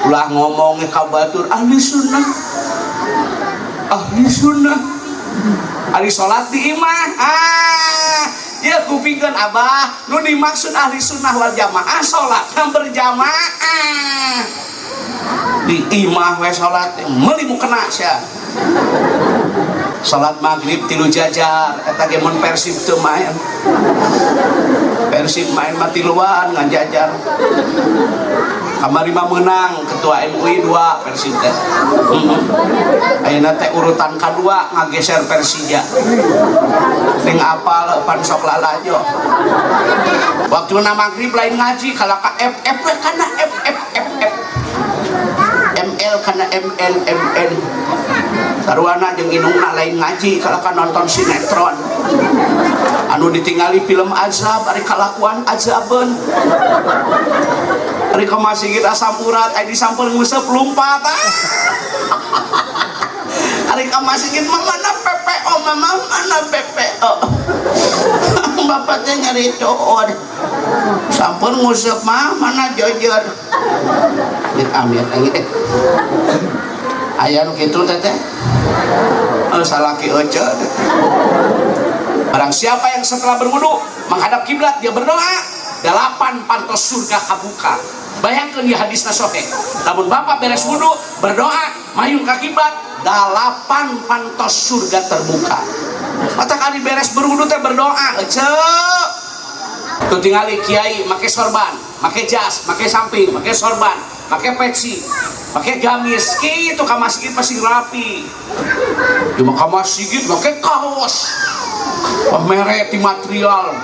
ulah ngomongnya kabatur ahli sunnah hari sholat di imah. Ya kupingkan abah nu dimaksud ahli sunnah wal jamaah sholat yang berjamaah di imah we sholat melimu kena sya sholat maghrib tilu jajar eta ge mun Persib teu main Persib main mati luan ngan jajar kamari mah menang ketua MUI 2 Persib teh ayeuna teh urutan kadua ngageser Persija ning apal pan sok lalajo waktu na maghrib lain ngaji kalau ka FF kana FF ML kana MN saruana jeung indungna lain ngaji kalau ka nonton sinetron anu ditinggali film azab ari kalakuan azabeun ari ka masjid asam urat aya disampeur nguseup lumpat ari ka masjid mana PPO mana PPO bapak teh nyari coor sampeur nguseup mah mana jojor amit amit aya nu kitu teh salaki ojo. Barang siapa yang setelah berwudu menghadap kiblat dia berdoa 8 pantos surga kabuka. Bayangkan di hadis sahih namun bapak beres wudu berdoa mayung ke kiblat 8 pantos surga terbuka. Mata kali beres berwudu teh berdoa cek tuh tinggali kiai make sorban make jas make samping make sorban make peci make gamis gitu ka masjid pasti rapi cuma ka masjid make kaos pamere di material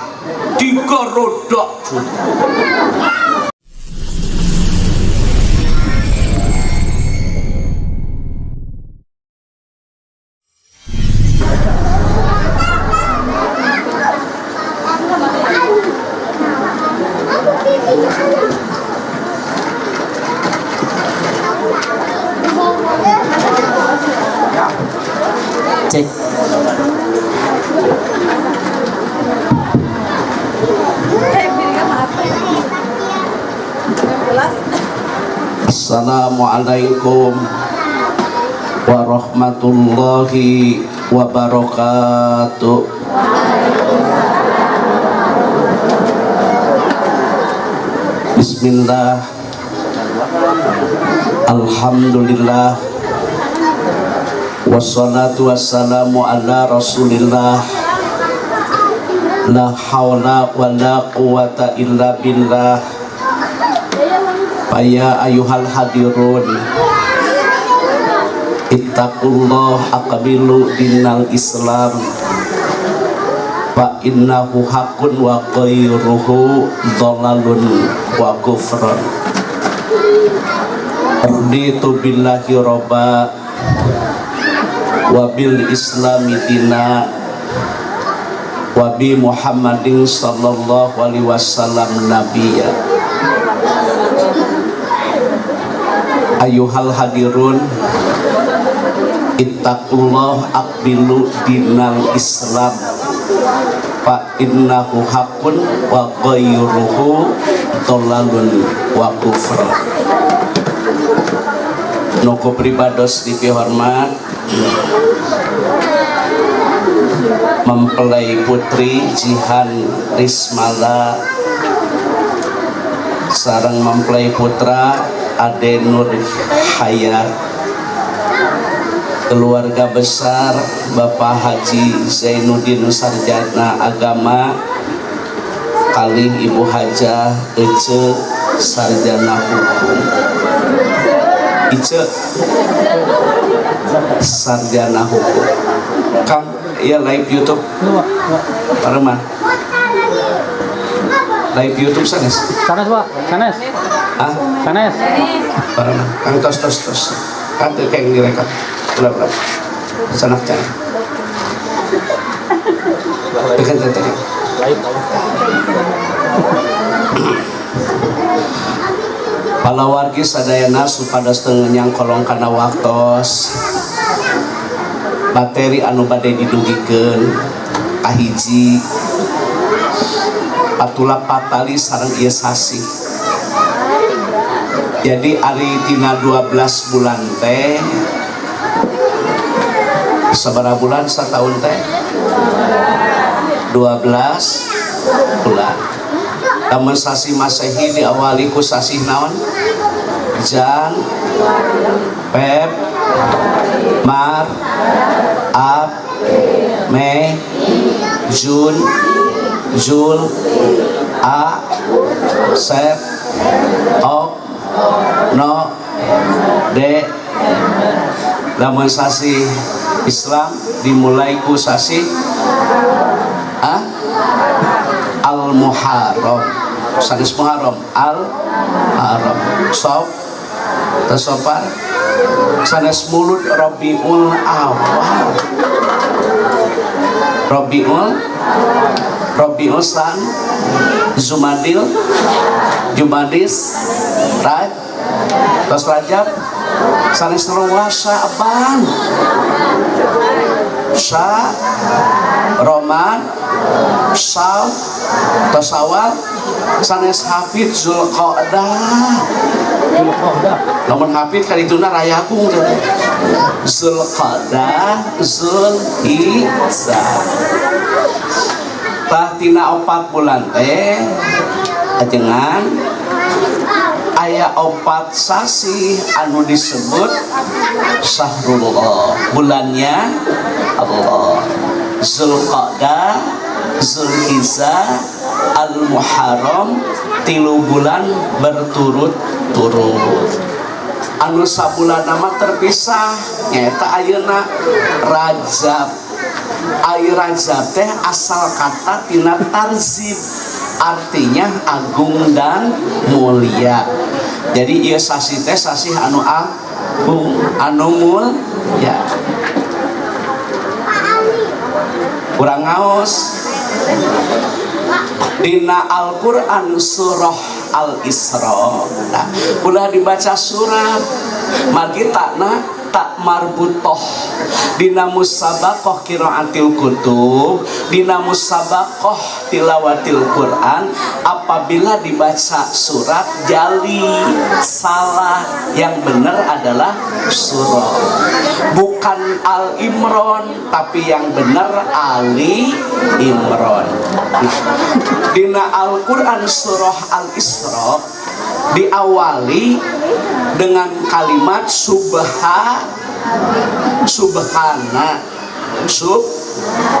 3 roda cek Assalamualaikum warahmatullahi wabarakatuh. Bismillah, alhamdulillah, wassalatu wassalamu ala rasulillah, la hawla wa la quwata illa billah. Ya ayuhal hadirun ittaqullah aqbilu dinal islam fa innahu haqqun wa ghairuhu dhalalun wa kufrun. Raditu billahi robba wa bil islami dina wa bi Muhammadin sallallahu alaihi wasallam nabiyya. Ayuhal hadirun ittaqullah aqbilu dinal islam fa innahu haqqun wa ghairuhu dhalalun wa kufr. Noko pribados dipihormat mempelai putri Jihan Rismala sareng mempelai putra Ade Nur Hayat, keluarga besar Bapak Haji Zainuddin Sarjana Agama kalih Ibu Hajah Ece Sarjana Hukum. Ice Sarjana Hukum. Kang, iya live YouTube. Pareman. Live YouTube sanes. sanes Pak, sanes. Ah, Sanes. pareman. Kang tos. Kan teu keng direkam. Ulah. Sanak can. Tekan. Live. Palawargi sadayana supados teu nyang kolong kana waktos materi anu bade didugikeun kahiji patula patali sareng ieu sasi Jadi ari tina 12 bulan teh sabaraha bulan setahun teh 12 bulan. Lamun sasi Masehi diawali ku sasi naon? Jan, Feb, Mar, Ap, Mei, Jun, Jul, A, Sep, Ok, No, De. Lamun sasi Islam dimulai ku sasi Al-Muharram. Sanes Muharram Al-Muharram. Sob tasopar sanes Mulud Rabiul Awal. Rabiul San, Zumadil, Jumadis, terus Rajab, sanes Ruwasa Aban, Sa, Roman, Sal, Tasawal, sanes Hafid, Zulqa'dah. Lamun Hafid kadituna rayagung teh. Zulqa'dah, Zulhijjah. Tah tina 4 bulan teh ajengan aya 4 sasi anu disebut Syahrullah, bulannya Allah. Zulqa'dah, Zulhijjah, Al-Muharram, 3 bulan berturut-turut. Anu sabulan nama terpisah nyaeta ayeuna Rajab. Ai Rajab teh asal kata tina tarzib, artinya agung dan mulia. Jadi ieu sasi teh sasi anu agung, anu mulia. Kurang ngaos dina Al-Quran surah Al-Isra. Nah, ulah dibaca surat margitana tak marbutoh dina musabaqah qiraatil kutub, dina musabaqah tilawatil Quran. Apabila dibaca surat jali salah, yang benar adalah surah, bukan Al Imron, tapi yang benar Ali Imron. Dina Al-Quran surah Al-Isra diawali dengan kalimat subhana.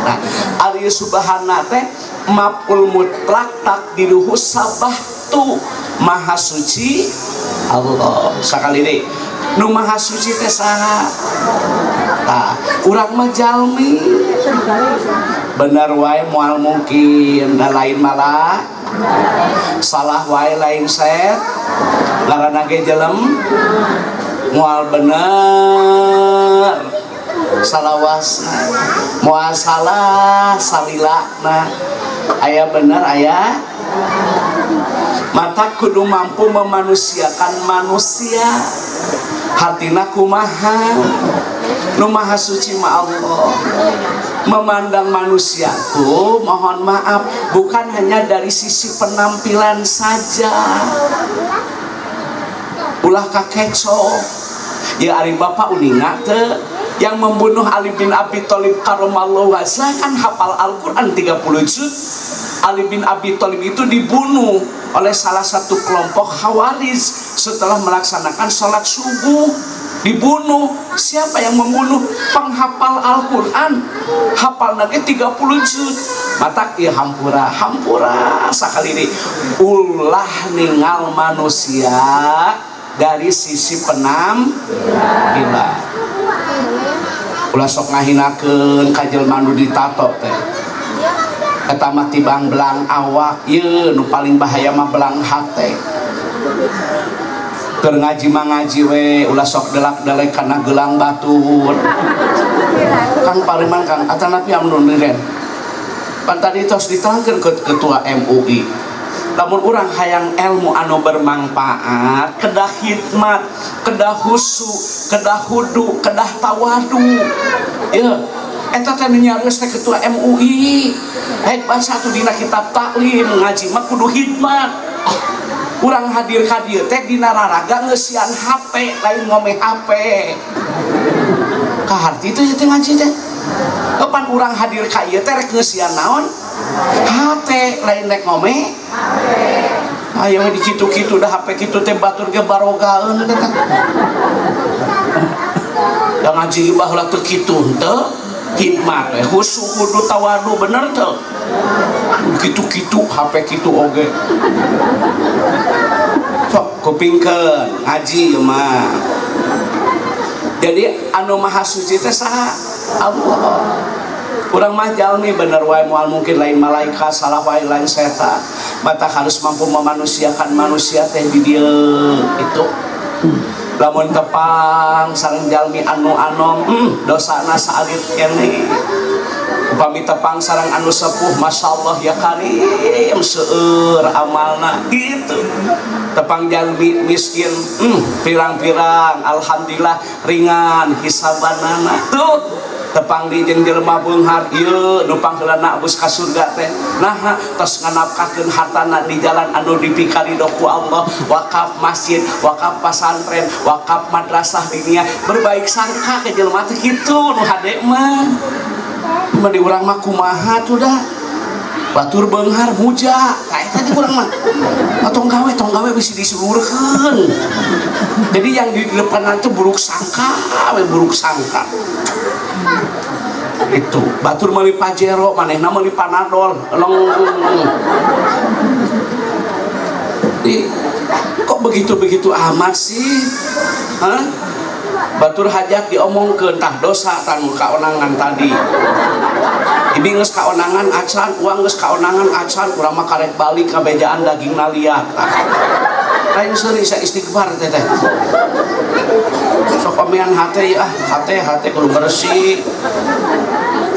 Nah, ari subhana teh maf'ul mutlak takdiruhu sabahtu, maha suci Allah. Sakali deui nu maha suci teh saha? Tah urang mah jalmi bener wae moal mungkin, da lain malah salah wae lain set ngaranna ge jelem moal bener salawasna, moal salah salilana, aya bener aya mata kudu mampu memanusiakan manusia. Hatina kumaha? Nu maha suci ma Allah. Memandang manusiaku, mohon maaf, bukan hanya dari sisi penampilan saja. Ulah kakeco. Ya ari bapak uninga teu yang membunuh Ali bin Abi Thalib karramallahu wajhah kan hafal Al-Quran 30 juz. Ali bin Abi Thalib itu dibunuh oleh salah satu kelompok Khawarij setelah melaksanakan sholat subuh. Dibunuh. Siapa yang membunuh? Penghafal Al-Quran, hafal lagi 30 juz. Matak ya hampura sakali ini ulah ningal manusia dari sisi penampilan. Ulah sok ngahinakeun kajelma nu ditato teh. Eta mah tibang belang awak, ieu nu paling bahaya mah belang hate. Keur ngaji mah ngaji we, ulah sok delak-delek kana gelang batur. Kang Pariman Kang, atanapi amnun diren. Pan tadi tos diterangkeun ke ketua MUI. Lamun urang hayang ilmu anu bermanfaat, kedah hikmat, kedah husu, kedah hudu, kedah tawadu. Ya, eta teh nyarios teh ketua MUI. Baik baca tuh dina kitab taklim, ngaji mah kudu hikmat. Urang hadir-hadir teh dina raraga ngeusian HP lain ngome HP. Kaharti itu teh ngaji teh. Kapan urang hadir ka ieu teh rek ngeusian naon? HP lain rek ngome HP. Aya mah di kitu-kitu dah HP kitu teh batur ge barogaeun teh. Da ngaji baheula teu kitu henteu. Hikmat khusyuk kudu tawadu bener teu. Kitu-kitu HP kitu oge. Sok kupingkeun ngaji mah. Jadi anu maha suci teh saha? Allah. Urang mah jalmi bener wae moal mungkin lain malaikat, salah wae lain setan. Mata harus mampu memanusiakan manusia teh di dieu itu. Lamun tepang sareng jalmi anu anom dosana saalit keneh. Upami tepang sareng anu sepuh masyaallah ya karim seueur amalna gitu. Tepang jalmi miskin pirang-pirang alhamdulillah ringan hisabanana tuh. Tepang di jeung jelema beunghar ieu nu pangheulana abus ka surga teh nah tos nganapkakeun hartana di jalan anu dipikaridho ku Allah, wakaf masjid, wakaf pasantren, wakaf madrasah dinnya, berbaik sangka ke jelema teh kitu nu hade mah. Mun di urang mah kumaha tuh dah batur beunghar muja ka eta di urang mah tong gawe bisi disuruhkeun. Jadi yang di depanan tuh buruk sangka itu batur meuli pajero manehna meuli panadol kok begitu amat sih batur hajat diomongkeun tah dosa tanu kaonangan tadi ibi geus kaonangan acan uang geus kaonangan acan urang mah karek balik ka bejaan dagingna liat lain seuri sa istighfar teh sok pamean hate ya hate kudu bersih.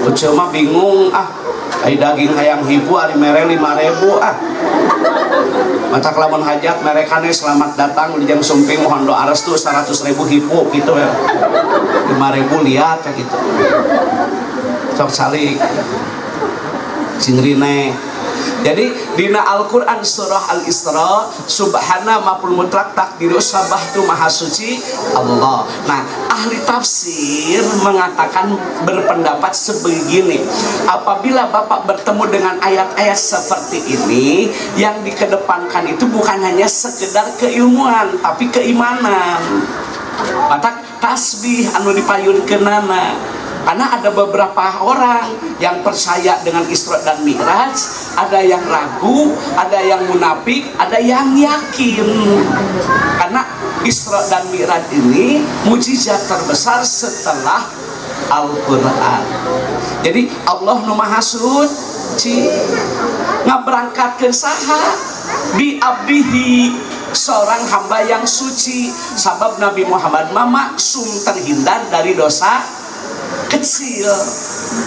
Uceu mah bingung ai daging hayang hibu ari mere 5.000 matak lamun hajat mere kane selamat datang di jam sumping mohon doa restu 100.000 hibu gitu ya 5.000 lihat kayak gitu sok salik cingrine. Jadi dina Al-Quran surah Al-Isra subhana maful mutlak takdiru sabahtu maha suci Allah. Nah ahli tafsir mengatakan berpendapat sebegini, apabila Bapak bertemu dengan ayat-ayat seperti ini yang dikedepankan itu bukan hanya sekedar keilmuan tapi keimanan. Mata tasbih anu dipayunkeunana. Karena ada beberapa orang yang percaya dengan Isra dan Mi'raj, ada yang ragu, ada yang munafik, ada yang yakin. Karena Isra dan Mi'raj ini mukjizat terbesar setelah Al-Quran. Jadi Allah nu maha suci ngaberangkatkeun saha bi abdihi seorang hamba yang suci. Sabab Nabi Muhammad maksum terhindar dari dosa kecil.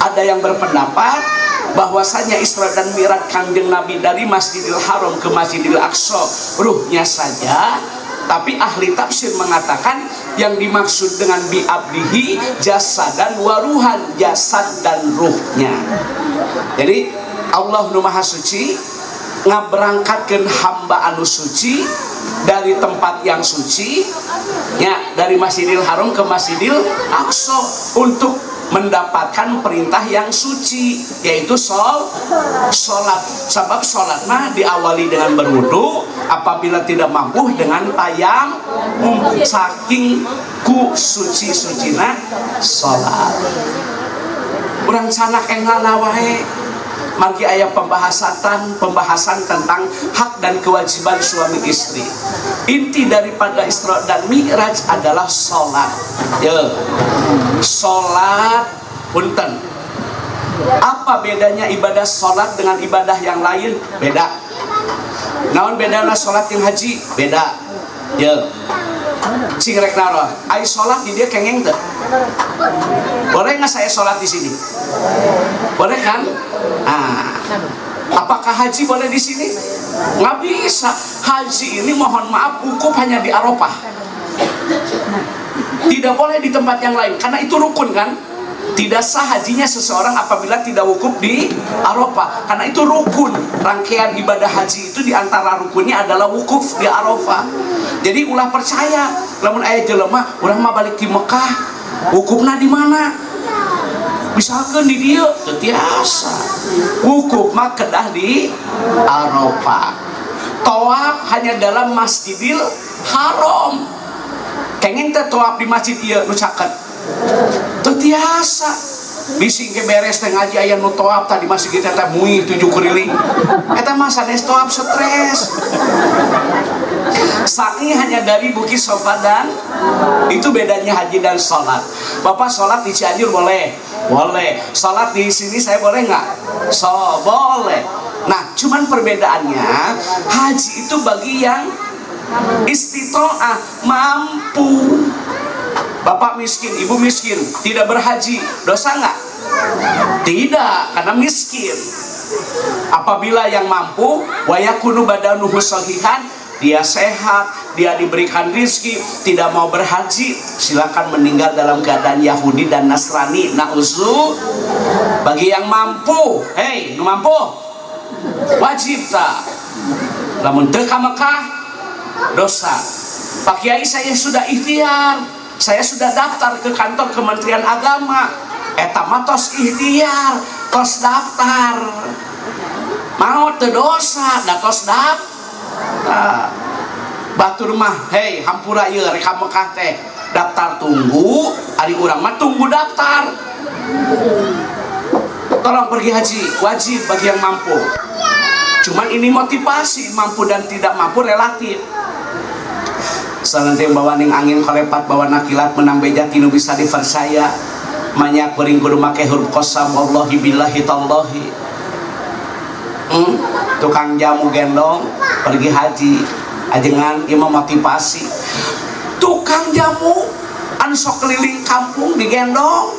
Ada yang berpendapat bahwasanya Isra dan Mi'raj Kanjeng Nabi dari Masjidil Haram ke Masjidil Aqsa ruhnya saja, tapi ahli tafsir mengatakan yang dimaksud dengan bi abdihi jasad dan waruhan, jasad dan ruhnya. Jadi Allah nu maha suci ngaberangkatkeun hamba anu suci dari tempat yang suci ya, dari Masjidil Haram ke Masjidil Aqsa untuk mendapatkan perintah yang suci, yaitu sholat. Sebab sholat mah diawali dengan berwudu, apabila tidak mampu dengan tayamum, saking ku suci-sucina sholat. Urang sanak enggalna wae margi aya pembahasan tentang hak dan kewajiban suami istri. Inti daripada Isra dan Mi'raj adalah sholat. Sholat punten. Apa bedanya ibadah sholat dengan ibadah yang lain? Beda. Naon bedana sholat yang haji? Beda. Cing rek naroh, ai sholat di dia kengeng teh. Boleh nggak saya sholat di sini? Boleh kan? Apakah haji boleh di sini? Nggak bisa. Haji ini mohon maaf wukuf hanya di Arafah. Tidak boleh di tempat yang lain karena itu rukun kan? Tidak sah hajinya seseorang apabila tidak wukuf di Arafah, karena itu rukun. Rangkaian ibadah haji itu diantara rukunnya adalah wukuf di Arafah. Jadi ulah percaya lamun aya jelema urang mah balik di Mekah, wukufna di mana? Misalkan di dia tiasa wukuf mah kedah di Arafah. Tawaf hanya dalam Masjidil Haram. Kenging teh tawaf di masjid ieu nu caket teu tiasa. Bising ke beres teh ngaji aya nu tawaf tadi masjid kita teh muih 7 keliling. Eta mah sanes tawaf stres. Sa'i hanya dari Bukit Sofa dan itu bedanya haji dan sholat. Bapak sholat di Cianjur boleh? Boleh. Sholat di sini saya boleh nggak? Boleh. Nah, cuman perbedaannya haji itu bagi yang istitoah, mampu. Bapak miskin, ibu miskin, tidak berhaji, dosa nggak? Tidak, karena miskin. Apabila yang mampu, wayakunu badanuhu shahihan, dia sehat, dia diberikan rizki, tidak mau berhaji, silakan meninggal dalam keadaan Yahudi dan Nasrani. Na'udzu. Bagi yang mampu, hei, nu mampu, wajib tak. Lamun teu ka Mekah, dosa. Pak Kiai, saya sudah ikhtiar, saya sudah daftar ke kantor Kementerian Agama. Eta mah tos ikhtiar, tos daftar. Mau teu dosa, da tos daftar. Batur mah, hei, hampura ieu rek ka Mekah teh, daftar tunggu, ari urang mah tunggu daftar. Tolong pergi haji, wajib bagi yang mampu. Cuman ini motivasi, mampu dan tidak mampu relatif. Sananteu bawa ning angin kolepat bawa nakilat menang beja tinu bisa dipercaya. Manyak beuring kudu make huruf qasam wallahi billahi tallahi. Tukang jamu gendong pergi haji, ajengan ieu motivasi. Tukang jamu anu sok keliling kampung digendong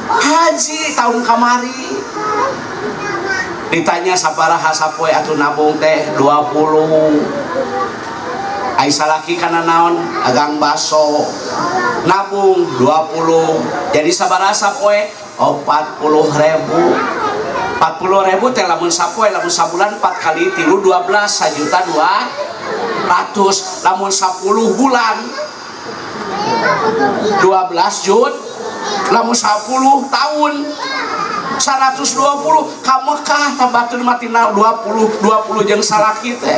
haji tahun kamari. Ditanya sabaraha sapoe atuh nabung teh 20. Ai salaki kana naon agang baso nabung 20. Jadi sabaraha sapoe 40.000. 40.000 teh lamun sapoe lamun sabulan 4 kali 3 12 1.200.000. Lamun 10 bulan 12 jut. Lamun 10 tahun 120 ka Mekah tabatur mati 20 jeung salaki teh.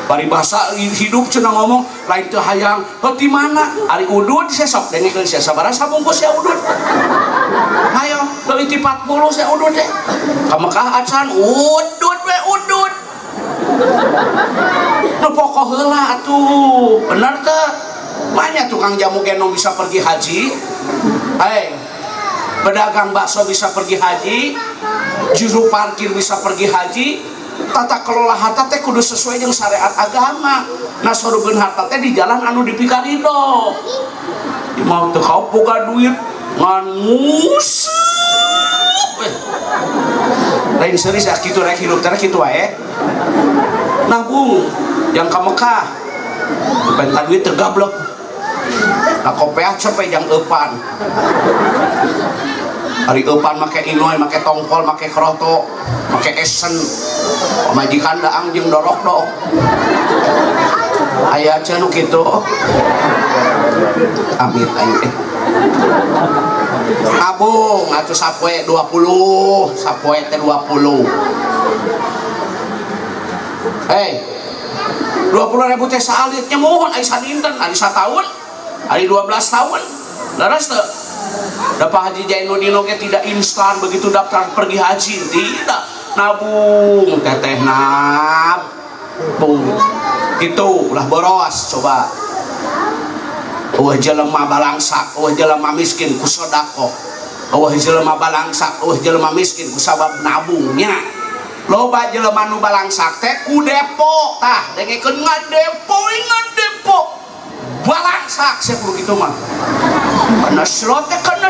Bari bahasa hidup cenah ngomong lain teu hayang heuti mana ari udud sesok dengekeun sia sabaraha sabungkus ya udud. Hayo leuwih ti 40 sia udud teh. Ka Mekah acan udud we udud. Nu pokok heula atuh. Bener teu? Manya tukang jamu gendong bisa pergi haji. Pedagang bakso bisa pergi haji, juru parkir bisa pergi haji. Tata kelola harta teh kudu sesuai dengan syariat agama. Nah soreugeun harta teh di jalan anu dipikarido. Mau teu kau boga duit ngan nguseup. Lain serius ya kitu rek hirup teh kitu wae. Nabung yang ka Mekah. Benta duit teu gablek. Nah kopeah sampai jang eupan. Hari eupan make inoy, make tongkol, make kroto, make esen. Majikan daang jeung dorok-dok. Aya cenah kitu. Amit aing. Abung atuh sapoe 20, sapoe teh 20. Hei. 20.000 teh saalitnya mohon ai sadinten, ari sataun, ari 12 tahun. Laras teu? Dapat Haji Jainuddin oke tidak instan begitu daftar pergi haji, tidak. Nabung teteh nabung gitu ulah boros coba. Jelema balangsak, jelema miskin ku sodako, jelema balangsak, jelema miskin ku sabab nabungnya. Loba jelema nu balangsak teh ku depo tah dengekeun ngadepo balangsak saya kudu kitu mah. Kana slot teh kana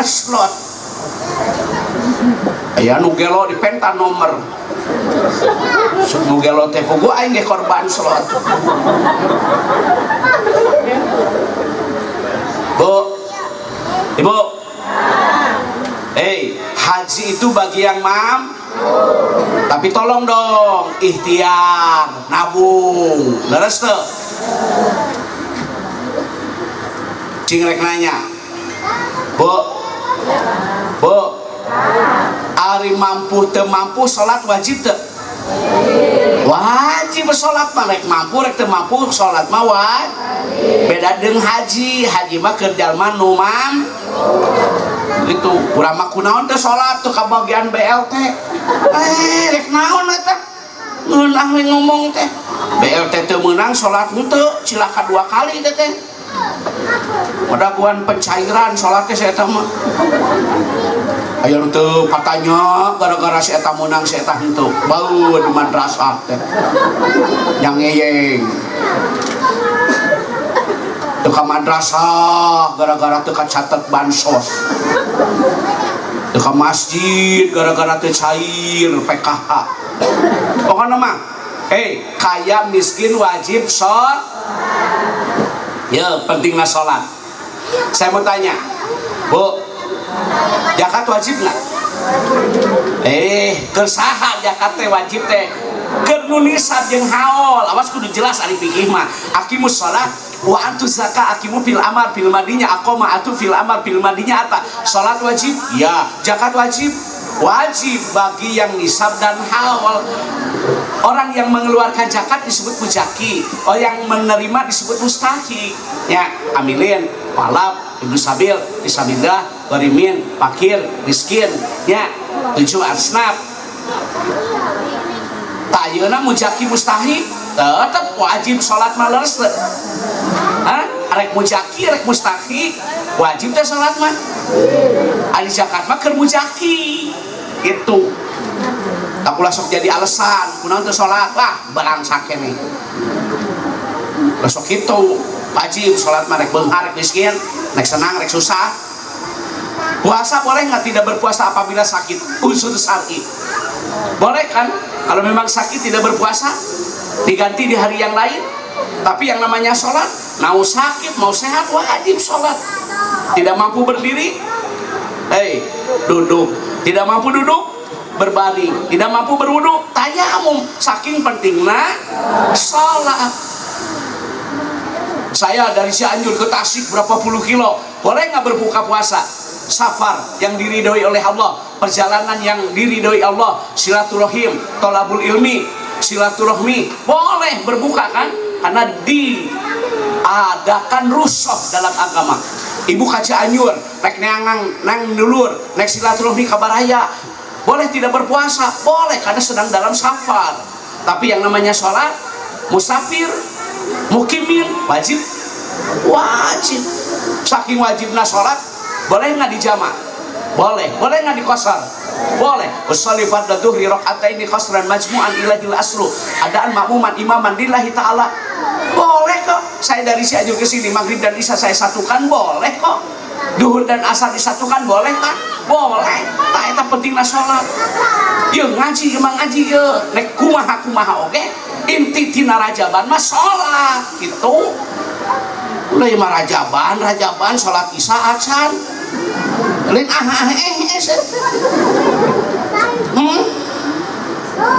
slot. Aya nu gelo di penta nomor. Nu gelo teh ku aing ge korban slot. Bu. Ibu. haji itu bagi yang tapi tolong dong ikhtiar nabung leres tuh. Cingrek nanya, Bu, ari mampu teu mampu salat wajib teu? Wajib salat mah, rek mampu rek teu mampu salat mah wajib. Beda dengan haji mah keur jalma nu itu urang mah kunaon teh salat teu kabagian BLT. Rek naon eta? Ngeunah we ngomong teh. BLT teu meunang salat teu cilaka 2 kali teh. Mudah-mudahan pencairan salat teh saya mah. Aya nu teu katanya gara-gara si eta meunang si eta henteu. Bau di madrasah teh. Yang ngeyeng. Teu ka madrasah gara-gara teu kacatet bansos. Teu ka masjid gara-gara teu cair PKH. Pokona mah kaya miskin wajib sholat. Ya, pentingnya sholat. Saya mau tanya, Bu, zakat wajib nggak? Kersaha zakat teh wajib teh. Keur nu nisab jeung haul, awas kudu jelas ari fikih mah. Aqimus sholat wa antu zakat, aqimu fil amar fil madinya, aqoma atu fil amar fil madinya apa? Sholat wajib? Ya. Zakat wajib? Wajib bagi yang nisab dan haul. Orang yang mengeluarkan zakat disebut muzaki, orang yang menerima disebut mustahik. Ya, amilin, walab, ibnu sabil, fisabilillah, gharimin, fakir, miskin. Ya, 7 asnaf. Tayeuna muzaki mustahik, tetap wajib sholat males. Rek muzaki, rek mustahik, wajib teh sholat mah. Ari zakat mah keur muzaki. Itu. Tak pula sok jadi alasan kunaon teu salat lah barang sakene. Besok itu wajib salat mah rek beunghar rek miskin, rek senang rek susah. Puasa boleh nggak tidak berpuasa apabila sakit? Unsur syar'i. Boleh kan? Kalau memang sakit tidak berpuasa diganti di hari yang lain. Tapi yang namanya salat, mau sakit mau sehat wajib salat. Tidak mampu berdiri, duduk. Tidak mampu duduk, berbaring. Tidak mampu berwudu, tayamum. Saking pentingnya sholat. Saya dari Cianjur ke Tasik berapa puluh kilo, boleh nggak berbuka puasa? Safar yang diridhoi oleh Allah, perjalanan yang diridhoi Allah, silaturahim, tolabul ilmi, silaturahmi, boleh berbuka kan? Karena diadakan rusuh dalam agama. Ibu ka Cianjur, rek nang dulur, nek silaturahmi kabaraya. Boleh tidak berpuasa? Boleh, karena sedang dalam safar. Tapi yang namanya sholat, musafir, mukimin, wajib. Wajib. Saking wajibnya sholat, boleh nggak dijama'? Boleh. Boleh nggak dikosor? Boleh. Usolli fardhu dhuhri rakaataini qasran majmu'an ilahil asru. Adaan makmuman imaman lillahi ta'ala. Boleh kok. Saya dari Cianjur ke sini, maghrib dan isya saya satukan, boleh kok. Duhur dan asar disatukan, boleh kan? Boleh. Tak eta pentingna sholat. Yeuh ngaji emang ngaji yeuh. Nek kumaha oge. Inti tina rajaban mah sholat gitu. Udah mah rajaban sholat isya acan. Lain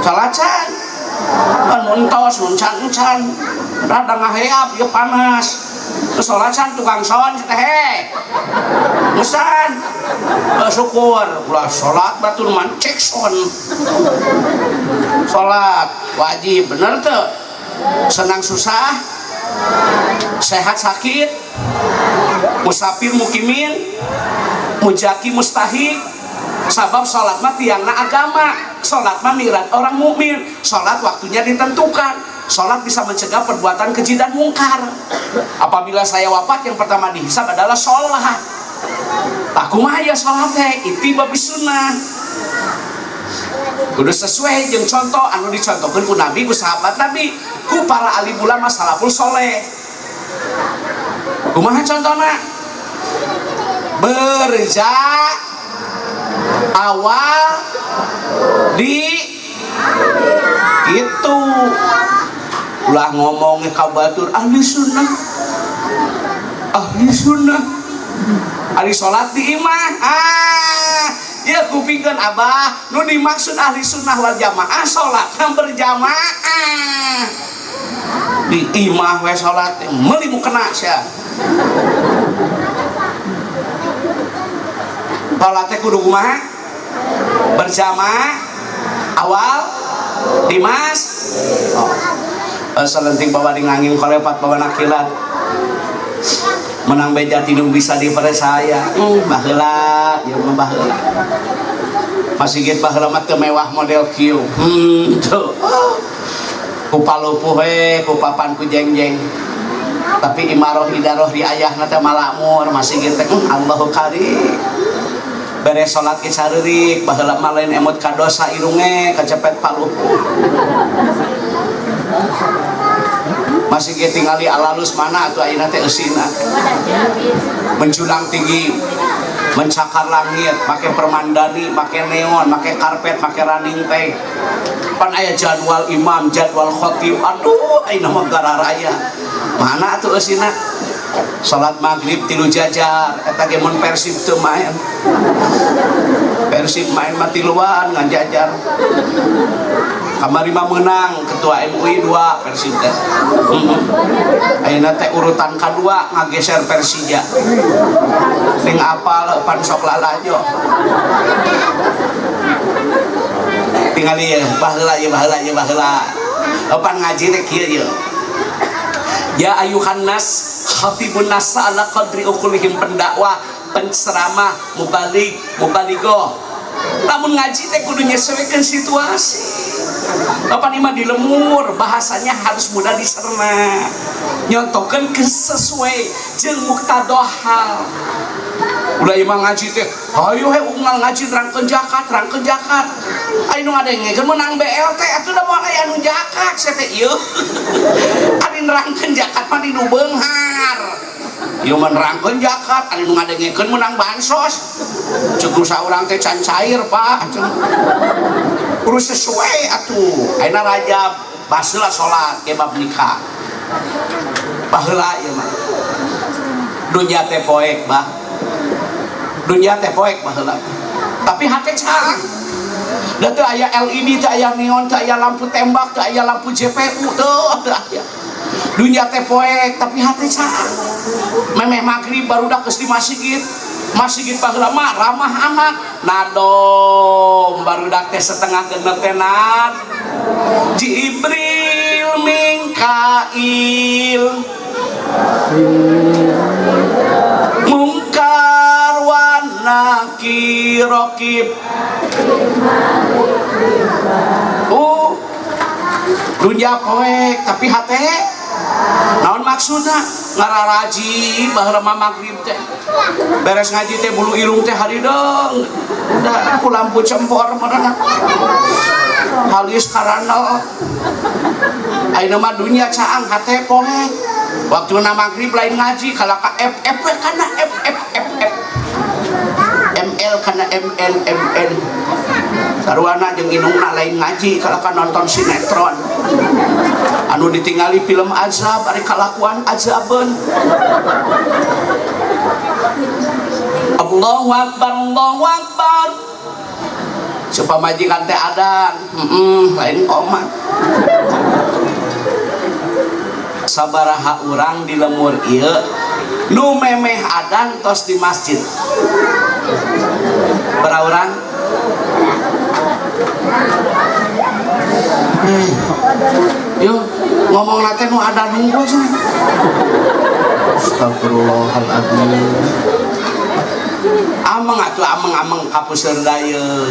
sholat can. Nuntos nuncan rada ngaheap ieu panas. Sholat can tukang son teh. Mesan. Syukur ulah sholat batur man cek son. Sholat wajib bener tuh. Senang susah, sehat sakit, musafir mukimin, mujaki mustahik. Sabab sholat mah tiangna agama. Sholat mah mirat orang mukmin. Sholat waktunya ditentukan. Sholat bisa mencegah perbuatan keji dan mungkar. Apabila saya wafat, yang pertama dihisab adalah sholat. Aku mah ya sholat itu babi sunnah. Udah sesuai jeung contoh anu dicontohkeun ku Nabi, ku sahabat Nabi, ku para alim ulama salaful soleh. Kumaha contohna? Berja awal di itu ulah ngomongnya kabatur ahli sunnah ahli sholat di imah ya kupingkeun Abah nu dimaksud ahli sunnah wal jamaah salat berjamaah di imah we salat meuli mu kena sia salat teh kudu kumaha berjamaah awal dimas salenting bawa di nganging kolepat bawa nakilat menang beja tidung bisa dipercaya baheula ya baheula masih gitu baheula mah teu mewah model kieu tuh ku palupuh we ku papan ku jengjeng tapi imaroh idaroh di ayahna teh malamur masih gitu Allahu karim beres salat ge sareurik baheula mah lain emot ka dosa irunge kacepet palupuh masih kita tinggali alalus mana atau ayeuna teh eusina menjulang tinggi mencakar langit make permandani make neon make karpet make running teh pan aya jadwal imam jadwal khatib aduh ayeuna mah gararaya mana atuh eusina salat maghrib 3 jajar eta ge mun Persib teu main Persib main mah 3-an ngan jajar kamari mah menang ketua MUI 2 Persib teh ayeuna teh urutan kadua ngageser Persija ning apal pan sok lalajo tingali ya baheula pan ngaji teh kieu ye ya ayuhan nas khatibun nas ala qadri uqulihim pendakwah penceramah mubalighah lamun ngaji teh kudu nyesuaikeun situasi apa nih mah di lemur bahasanya harus mudah dicerna nyontokeun sesuai jeung muqtadah hal ulah imah ngaji teh hayu he unggal ngaji rangkeun zakat aya nu ngadengekeun menang BLT atuh da moal aya nu zakat sia teh ieu ari nerangkeun zakat mah di nu beunghar ieu menerangkeun zakat ari nu ngadengekeun menang bansos ceuk saurang teh can cair Pak urus sesuai atuh ayeuna Rajab baheula salat ge bab nikah baheula ieu mah dunya teh poek bah dunia teh poek baheula tapi hate caang da teu aya LED teu aya neon teu aya lampu tembak teu aya lampu JPU teu aya dunia teh poek tapi hate caang memeh magrib barudak geus di masjid baheula mah ramah anak nadom barudak teh setengah genep teh nad Jibril Mingkail Mungkar wa Nakir Raqib dunia poek tapi hate naon maksudna ngararaji baheula mah magrib teh beres ngaji teh bulu irung teh harideng da ku lampu cempor modana halis karana ayeuna mah dunia caang hate poek waktuna magrib lain ngaji kalaka FF kana FF ML kana MN sarwana jeung inungna lain ngaji kalaka nonton sinetron anu ditinggali film azab ari kalakuan azabeun Allahu Akbar supaya majikan teh adan lain komat sabaraha urang di lemur ieu nu memeh adan tos di masjid baraurang yuk ngomong nate nu adan nunggu sih astagfirullahaladzim ameng kapuseur daya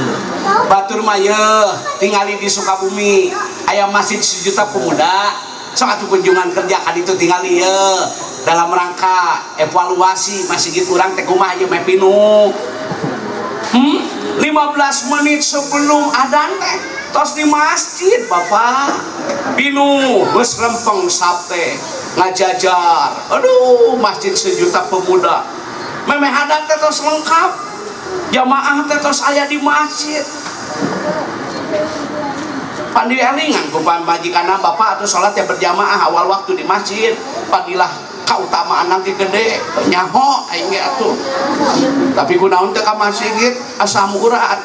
batur mah yeuh tingali di Sukabumi aya masjid 1 juta pemuda sok atuh kunjungan kerja ka ditu tingali yeuh dalam rangka evaluasi masjid urang teh kumaha ieu meh pinu 15 menit sebelum adzan teh tos di masjid Bapak pinu geus lempeng sate ngajajar aduh masjid 1 juta pemuda memeh adat teh tos lengkap jamaah teh tos aya di masjid pandi elingan ku pamajikanna bapak atuh salat ya berjamaah awal waktu di masjid padilah kautamaan nanti gede nyaho aing ge atuh. Tapi kunaon teh ka masjid asam urat.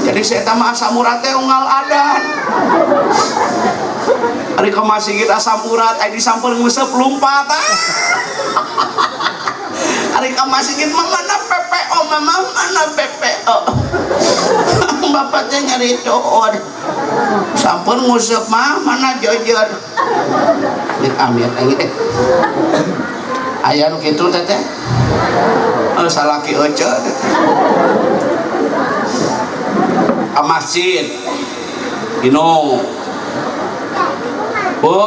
Jadi saya mah asam urat teh unggal adan. Ari ka masjid asam urat aya disampeurkeun nguseup lumpat. Ari ka masjid mah mana PPO mama mana PPO. Bapak teh nyari doon. Sampun nguseup mah mana jojor. Dik amit aing teh. Aya nu kitu teh teh. Salaki ojo. Ka masjid. Dino. Bu.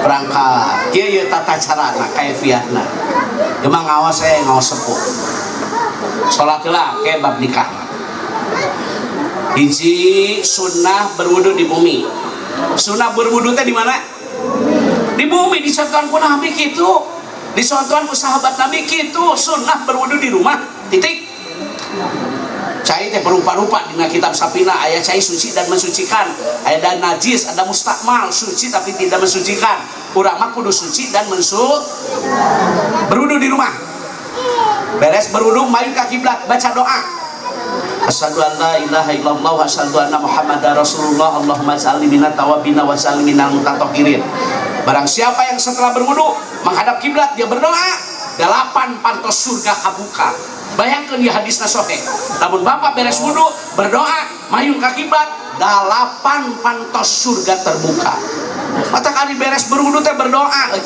Berangkat. Kieu tata carana kaifiatna. Cuma ngawas ngawas sepuh. Salat heula ke bab nikah. Hiji sunnah berwudu di bumi. Sunnah berwudu teh di mana? Di bumi, disatuan ku Nabi kitu. Disatuan ku sahabat Nabi kitu. Sunnah berwudu di rumah. Titik. Cai teh berupa-rupa dina kitab Sapina aya cai suci dan mensucikan, aya dan najis, ada mustakmal suci tapi tidak mensucikan. Urang mah kudu suci dan berwudu di rumah. Beres berwudu main ke kiblat baca doa. Asyhadu an la ilaha illallah wa asyhadu anna Muhammadar Rasulullah. Allahumma shalli minat tawabina wa sallim minal mutatahhirin. Barang siapa yang setelah berwudu menghadap kiblat dia berdoa, 8 pantos surga kabuka. Bayangkan di hadis sahih. Namun bapak beres wudu berdoa mayung ke kiblat 8 pantos surga terbuka. Mata kali beres berwudu teh berdoa,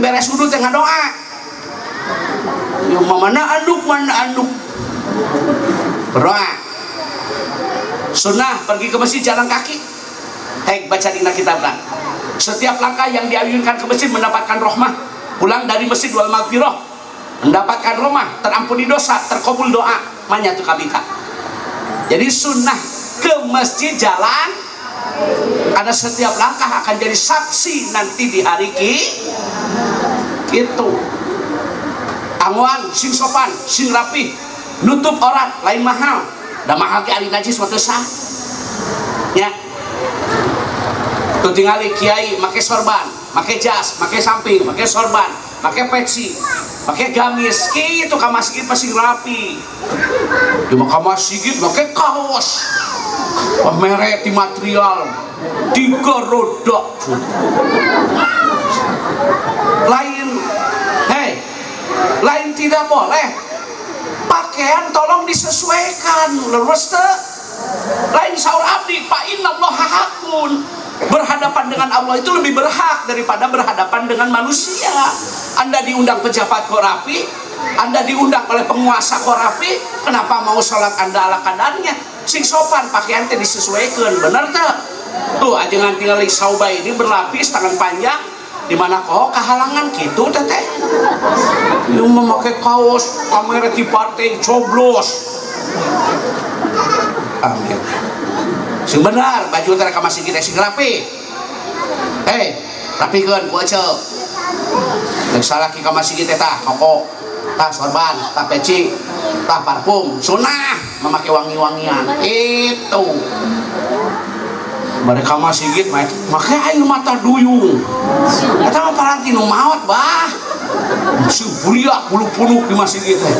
beres wudu teh ngadoa. Yo mana anduk. Berdoa. Sunnah pergi ke masjid jalan kaki. Baca dina kitabna. Setiap langkah yang diayunkan ke masjid mendapatkan rahmah. Pulang dari masjid wal maghfirah mendapatkan rahmah, terampuni dosa, terkabul doa, manya tu kabita. Jadi sunnah ke masjid jalan karena setiap langkah akan jadi saksi nanti di hari itu. Angwan sing sopan, sing rapi, nutup aurat lain mahal. Da mahal ke ari najis waktu sah. Ya. Tuh tingali kiai make sorban, make jas, make samping, make sorban, make peci, make gamis, itu ka masjid pasti rapi. Di ka masjid make kaos, merek di material, 3 roda. Lain tidak boleh. Pakaian tolong disesuaikan, lurus teh. Lain saur abdi, fa innallaha hakun. Berhadapan dengan Allah itu lebih berhak daripada berhadapan dengan manusia. Anda diundang pejabat kok rapi, Anda diundang oleh penguasa kok rapi, kenapa mau sholat Anda ala kadarnya? Sing sopan pakaian teh disesuaikan, bener teh? Tuh ajengan tinggal saubai ini berlapis tangan panjang, di mana kok kehalangan gitu teh? Yang memakai kaos kamera di partai coblos. Amin. Sing benar baju teh ka masjid kita sing rapi. Rapikeun ku ece. Nek salaki ka masjid teh tah koko, tah sorban, tah peci, tah parfum, sunah memakai wangi-wangian. Itu. Mereka masjid make aing mata duyung. Eta mah paranti nu maot bah. Si buliak bulu punuk di masjid teh.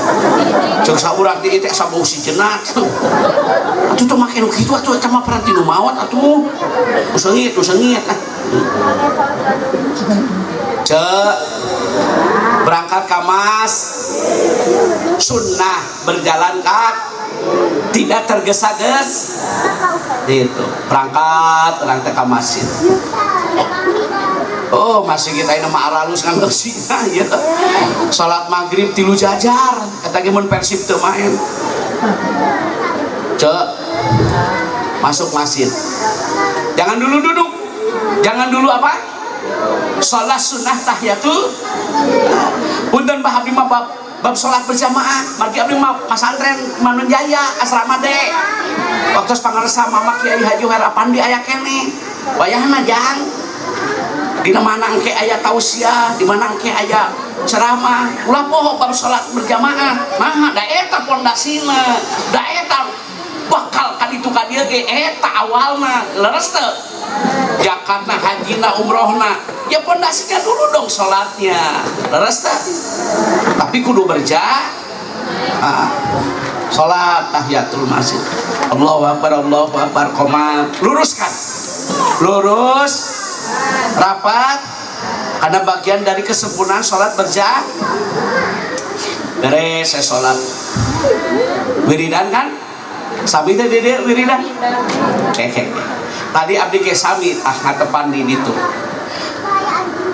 Ceuk saurang di teh sabau si jenat. Atuh teh make nu kitu atuh eta mah paranti nu maot atuh. Usengit Cek berangkat ka mas sunnah berjalan kaki tidak tergesa-ges itu berangkat orang teh ka masjid. Oh masih kita ini mah aralus kan bersihnya ya. Salat maghrib 3 jajar eta ge mun Persib teu main. Cek masuk masjid. Jangan dulu duduk. Jangan dulu apa? Salat sunnah tahiyatul. Punten Pak Habib mah bab salat berjamaah. Margi abdi mah pasantren Manun Jaya asrama de. Waktu pangarsa Mama Kiai Haji Herapandi aya kene. Wayahna jang. Di mana engke aya tausiah, di mana engke aya ceramah. Ulah poho bab salat berjamaah. Mah da eta pondasina. Da eta bakal kaditu ka dieu ge eta awalna leres teu zakatna hajina umrohna ya pondasikan dulu dong salatnya leres teu tapi kudu salat tahiyatul masjid Allahu akbar qomat luruskan lurus rapat karena bagian dari kesempurnaan salat beres saya salat wiridan kan sami teh dia wiridan tadi abdi ge sami ngatepan di ditu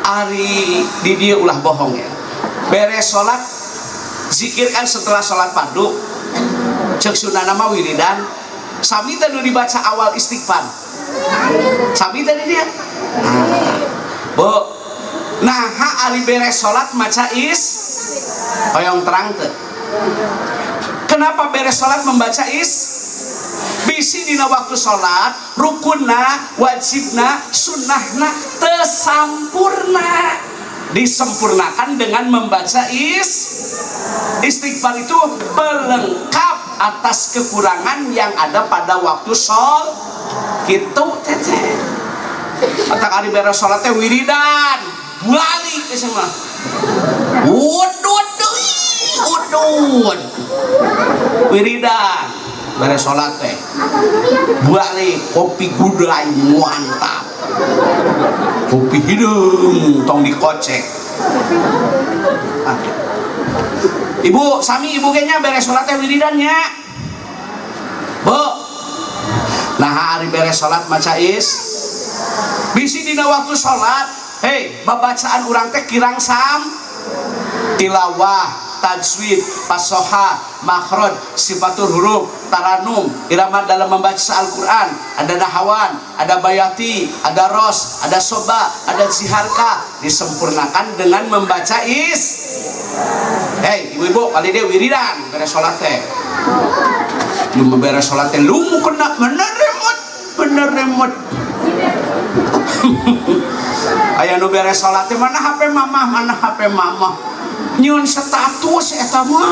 ari di dieu ulah bohong ya beres salat zikirkan setelah salat fardu cek sunana mah wiridan sami teh nu dibaca awal istighfar sami teh di dia nah ari beres salat maca hoyong terang teh kenapa beres salat membaca bisi dina waktu salat rukunna wajibna sunnahna tesampurna disempurnakan dengan membaca istighfar itu pelengkap atas kekurangan yang ada pada waktu sholat gitu teteh otak ari beres salat teh wiridan balik ke semua udud wiridan beres salat teh balik kopi gudai mantap kopi hidung tong dikocek ibu sami ibu kayaknya beres salat teh wiridannya bu nah hari beres salat maca bisi dina waktu salat babacaan urang teh kirang tilawah tajwid fasoha makhraj sifatul huruf taranum irama dalam membaca Al-Quran ada nahawan ada bayati ada ros ada soba ada ziharka disempurnakan dengan membaca ibu-ibu kali dia wiridan beres salat teh lu beres salat teh lu mau kena bener remot aya nu beres salat teh mana HP mamah nyun status eta mah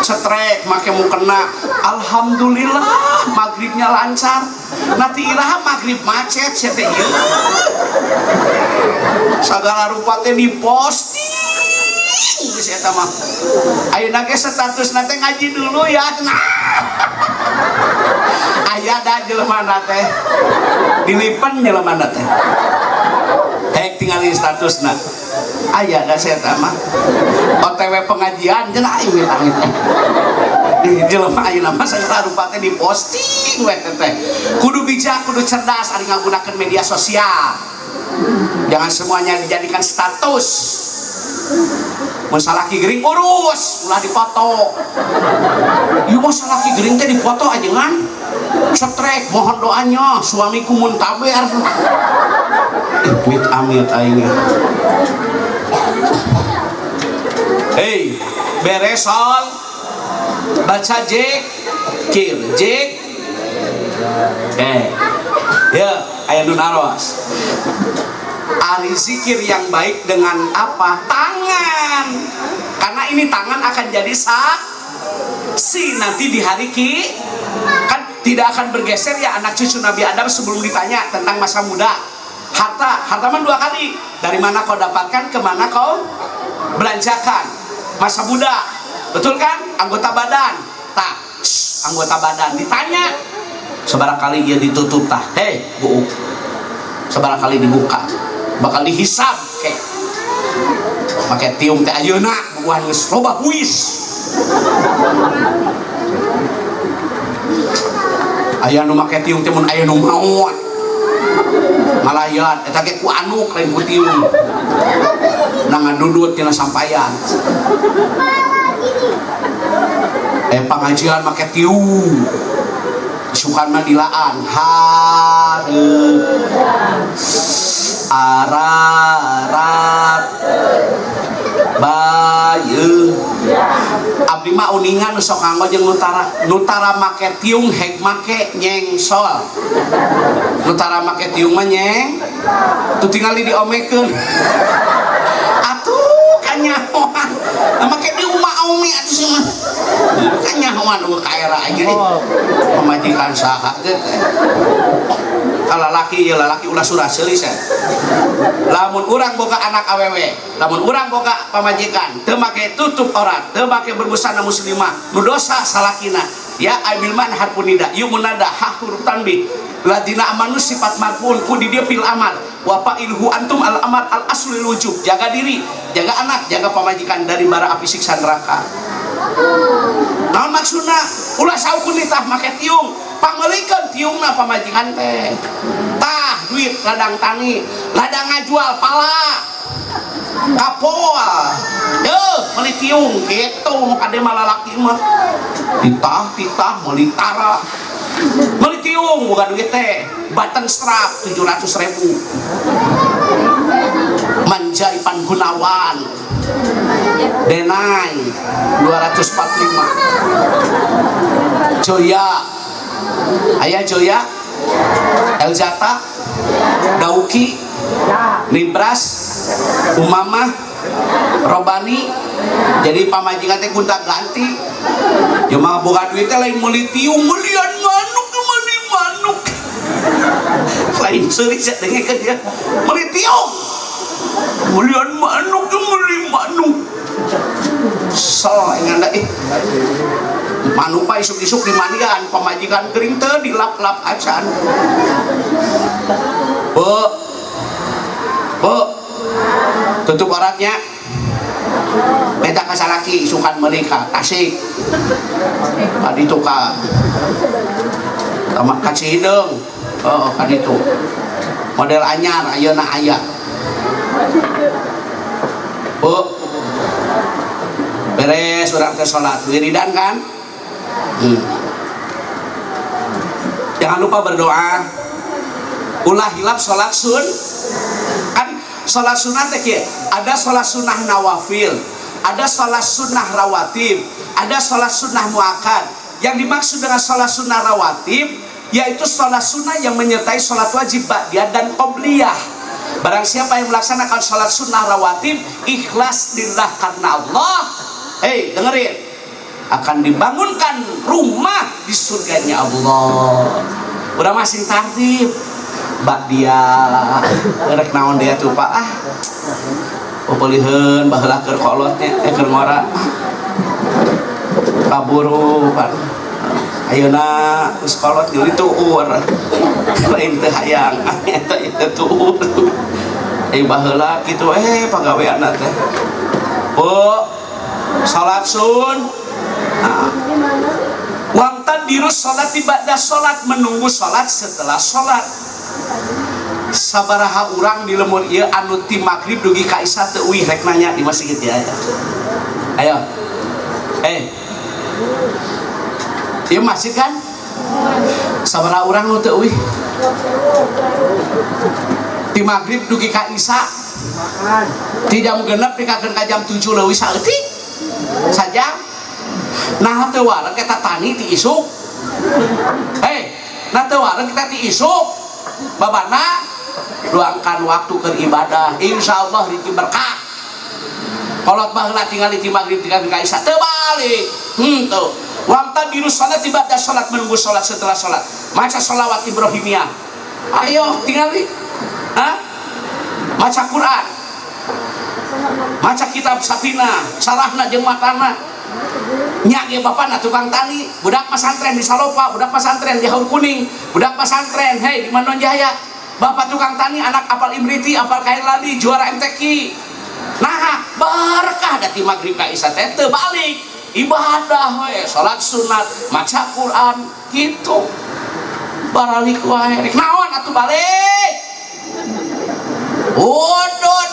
cetrek make mukena alhamdulillah magribnya lancar nanti iraha magrib macet sia teh ieu sagala rupa teh diposting geus eta mah ayeuna ge status teh ngaji dulu ya aya da jelema teh dilipen jelema teh tinggalin statusna aya da saya mah OTW pengajian cenah ieu tangit jelema ayeuna mah sagala rupa teh diposting we teh kudu bijak kudu cerdas ari ngagunakeun media sosial jangan semuanya dijadikan status masalah ki gering urus ulah dipoto ieu masalah ki gering teh dipoto ajengan cetrek mohon doanya suamiku muntaber amit aing beres sol baca jek ya aya nu naros ari zikir yang baik dengan apa tangan karena ini tangan akan jadi saksi nanti di hari kan tidak akan bergeser ya anak cucu Nabi Adam sebelum ditanya tentang masa muda harta mah 2 kali dari mana kau dapatkan kemana kau belanjakan masa muda betul kan anggota badan anggota badan ditanya seberapa kali dia ditutup bu seberapa kali dibuka bakal dihisab pakai tiung teh ayeuna buah geus loba huis aya nu make tiung teh mun aya nu maot malayat eta ge ku anuk lain ku tiung ngadudut tina sampayan pengajian make tiung sukan mah dilaan ararat bayeung abdi mah uningan sok nganggo jeung nutara make tiung heg make nyengsol nutara make tiung mah nyeng tu tinggal diomekeun atuh kanyahoan make tiung mah Naomi atuh sih mah kan nyahoan kaera aja pamajikan saha teh lalaki ya lalaki ulah surah seuli saya lamun urang boga anak awewe lamun urang boga pamajikan teu make tutup aurat teu make berbusana muslimah nu dosa salakina ya abil man harpunida yu munada ha huruf tanbih ladina amanu sifat marfuun ku di dia fil amal wa fa'ilhu antum al amal al aslul wujub jaga diri jaga anak jaga pamajikan dari bara api siksa neraka naon maksudna ulah saukun tah make tiung pamelikeun tiungna pamajikan teh tah duit ladang tani ladang ngajual pala kapol meuli tiung kitu nu kade malalaki mah titah meuli tara meuli tiung boga duit teh batan strap 700.000 Manjaipan Gunawan Denai 245 Joya Ayah Joya Eljata Dauki Nibras Umamah Robani jadi pamajikan teh gunta ganti cuma boga duit teh lain meuli tiung meulian manuk meuli manuk lain seuri sia dengekeun dia meuli tiung meulian manuk meuli manuk so nganda manuk pa isuk-isuk dimandian pamajikan gering teh dilap-lap acan Bu tutup auratnya beta kasalaki isukan mereka Tasik kaditu ka sama Cihideng kaditu model anyar ayeuna aya Bu beres urang teh salat wiridan kan jangan lupa berdoa ulah hilap salat sun kan salat sunat teh ada salat sunnah nawafil ada salat sunnah rawatib ada salat sunnah muakkad yang dimaksud dengan salat sunnah rawatib yaitu salat sunnah yang menyertai salat wajib ba'diyah dan qobliyah barang siapa yang melaksanakan salat sunnah rawatib ikhlas lillah karena Allah dengerin akan dibangunkan rumah di surganya Allah udah masing tartib ba'diyah rek naon dia tuh Pak peuliheun baheula keur kolotnya keur ngora kaburu Pak ayeuna geus kolot geuli tuur lain teu hayang eta itu tuur baheula kitu pagaweanna teh Bu salat sun wangtan dirus salat ba'da salat menunggu salat setelah salat sabaraha urang di lemur ieu anu ti magrib dugi ka isya teu euih rek nanya di masjid ya ayo ieu masjid kan sabaraha urang nu teu euih ti magrib dugi ka isya ti jam 6 pikakeun ka jam 7 leuwih saeutik sajam nah teu wareg eta tani ti isuk nah teu wareg kita ti isuk babana luangkan waktu ke ibadah insyaallah riki berkah kolot baheula tinggal di maghrib tinggal ka isya teu balik tuh waqta dirus salat ibadah salat menunggu salat setelah salat maca sholawat ibrahimiyah ayo tinggal maca Quran maca kitab Safinah sarahna jeung matana nya ge bapana tukang tani budak pesantren di Salopa budak pesantren di Haur Kuning budak pesantren di Mandon Jaya bapak tukang tani anak apal Imriti apal Kailali juara MTQ nah berkah dati maghrib ka isya teh teu balik ibadah we salat sunat maca Quran gitu baralik wae rek naon atuh balik udud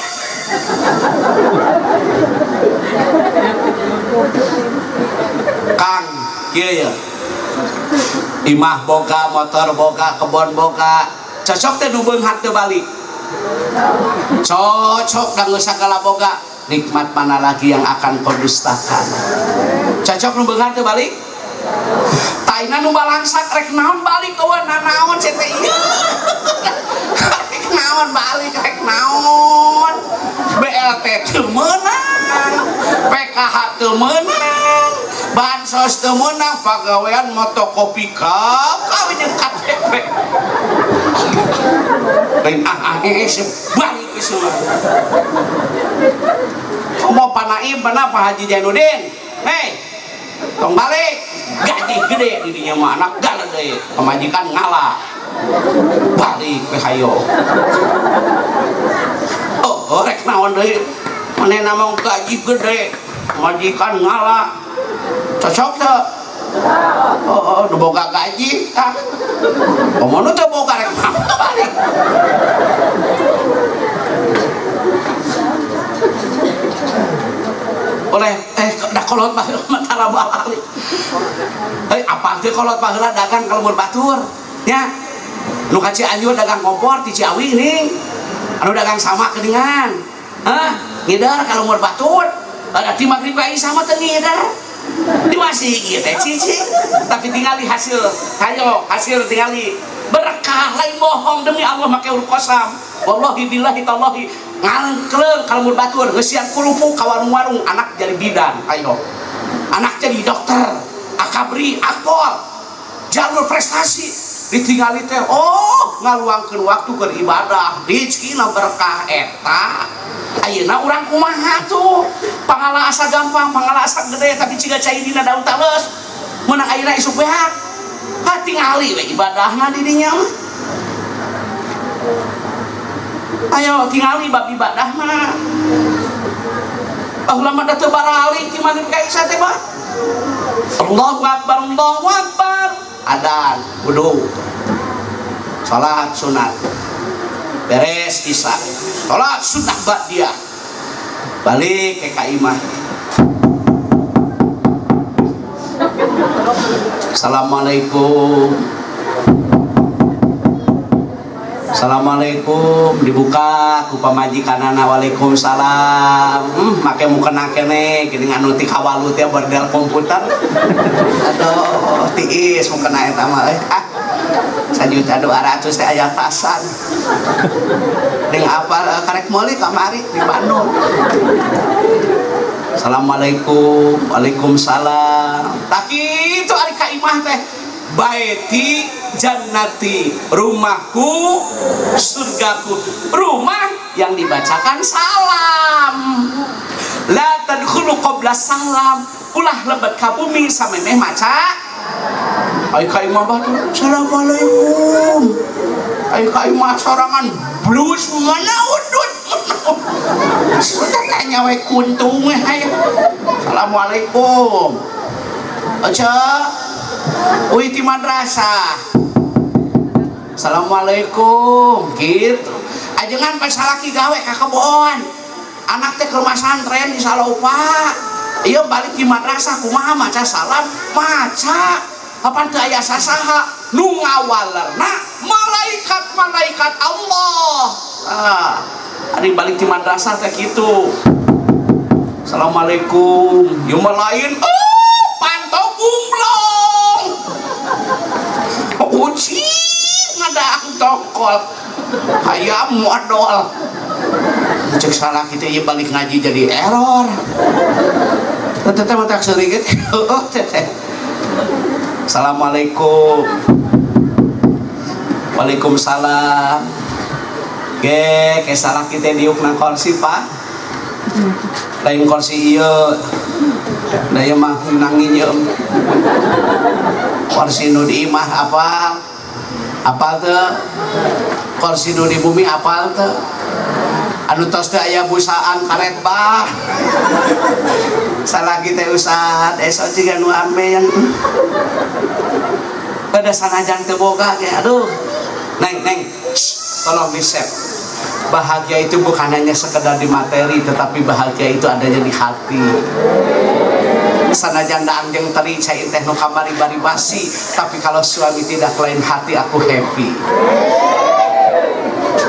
Kang kieu ya imah boga motor boga kebon boga cocok teh nu beunghar teu balik cocok dan sagala boga nikmat mana lagi yang akan kau dustakan cocok nu beunghar teu balik taina nu balangsak rek naon balik eueuh naon cete ieu rek naon balik rek naon BLT teu meunang PKH teu meunang, bansos teu meunang, pagawean motokopi kawin jeung KTP. Lain balik ke semua. Mau panaim mana Pak Haji Jainuddin? Hei, tong balik. Gaji gede dirinya mah anak gede, pemajikan ngalah. Balik ke hayo. Oh, rek naon deui? Manehna mah gaji gede, pemajikan ngalah. Cocok teu? Oh, nu boga gaji tah. Omong teu boga rek teu balik. Oleh dah kolot baheula matara balik. Apa teh kolot baheula dagang ka lembur batur nya. Nu ka Cianjur dagang kompor di Ciawi nih. Anu dagang sama geuningan. Hah? Ngidar ka lembur batur. Ada ti magrib ka isya mah teu ngidar. Di masih ieu teh cicing. Tapi tingali hasil. Hayo hasil tingali. Berkah lain bohong demi Allah make urut kosam. Wallahi billahi tallahi ngangkleung ka lembur batur ngeusian kurupu ka warung-warung anak jadi bidan. Ayo. Anak jadi dokter, akabri, akpol. Jalur prestasi ditinggali teh ngaluangkeun waktu keur ibadah. Rezekina berkah eta. Ayeuna urang kumaha tuh? Pangala asa gampang, pangala asa gede tapi ciga cai dina daun tales. Meunang ayeuna isuk beak. Tingali we ibadahna di dinya mah. Ayo tingali bab ibadah mah. Ulama da teu barali ti magrib ka isya teh mah. Allahu akbar, Allahu akbar. Adzan, wudu. Salat sunat. Beres isya. Salat sunat ba'diyah. Balik ke ka imah. Assalamualaikum. Assalamualaikum, dibuka ku pamajikanana. Waalaikumsalam. Make mukena keneh geuning anu ti kawalut ya bordel komputer. Aduh, tiis mukena eta mah euy. 1.200.000 teh aya tasan. Deng apa karek meuli kamari di Bandung. Assalamualaikum. Waalaikumsalam. Tak kitu ari ka imah teh. Baiti jannati, rumahku surgaku, rumah yang dibacakan salam. La tadkhulu qabla salam, ulah lebat ka bumi samemeh maca. Ai ka imah batur, assalamualaikum. Ai ka imah sorangan blues mana udut. Sudah tanya we kuntung we hayo. Assalamualaikum. Aja Uy ti madrasah. Assalamualaikum gitu. Ajengan pas salaki gawe ka kebon. Anak teh ke rumah santren di Salaupa. Ieu balik di madrasah kumaha maca salam? Maca. Kapan teu aya sasaha nu ngawalerna malaikat Allah. Ari balik di madrasah teh kitu. Assalamualaikum. Ieu mah lain pantau gumblong. Uci ngadaang tokol hayam modal. Cek salah kita ieu balik ngaji jadi error. Teteh mah tak seureut. Oh teteh. Assalamualaikum. Waalaikumsalam. Ge salah kita diuk nang kursi Pak. Lain kursi ieu. Da ieu mah nangin ieu. Kursi nu di imah apal teu? Kursi nu di bumi apal teu? Anu tos teu aya busaan karet bah. Salagi teh Ustad, esok jiga nu ambeang. Pada sanajan teu boga ge. Aduh. Neng, tolong di-save. Bahagia itu bukan hanya sekedar di materi, tetapi bahagia itu adanya di hati. Sanajan daang jeung teri cai teh nu kamari-bari basi, tapi kalau suami tidak lain hati aku happy.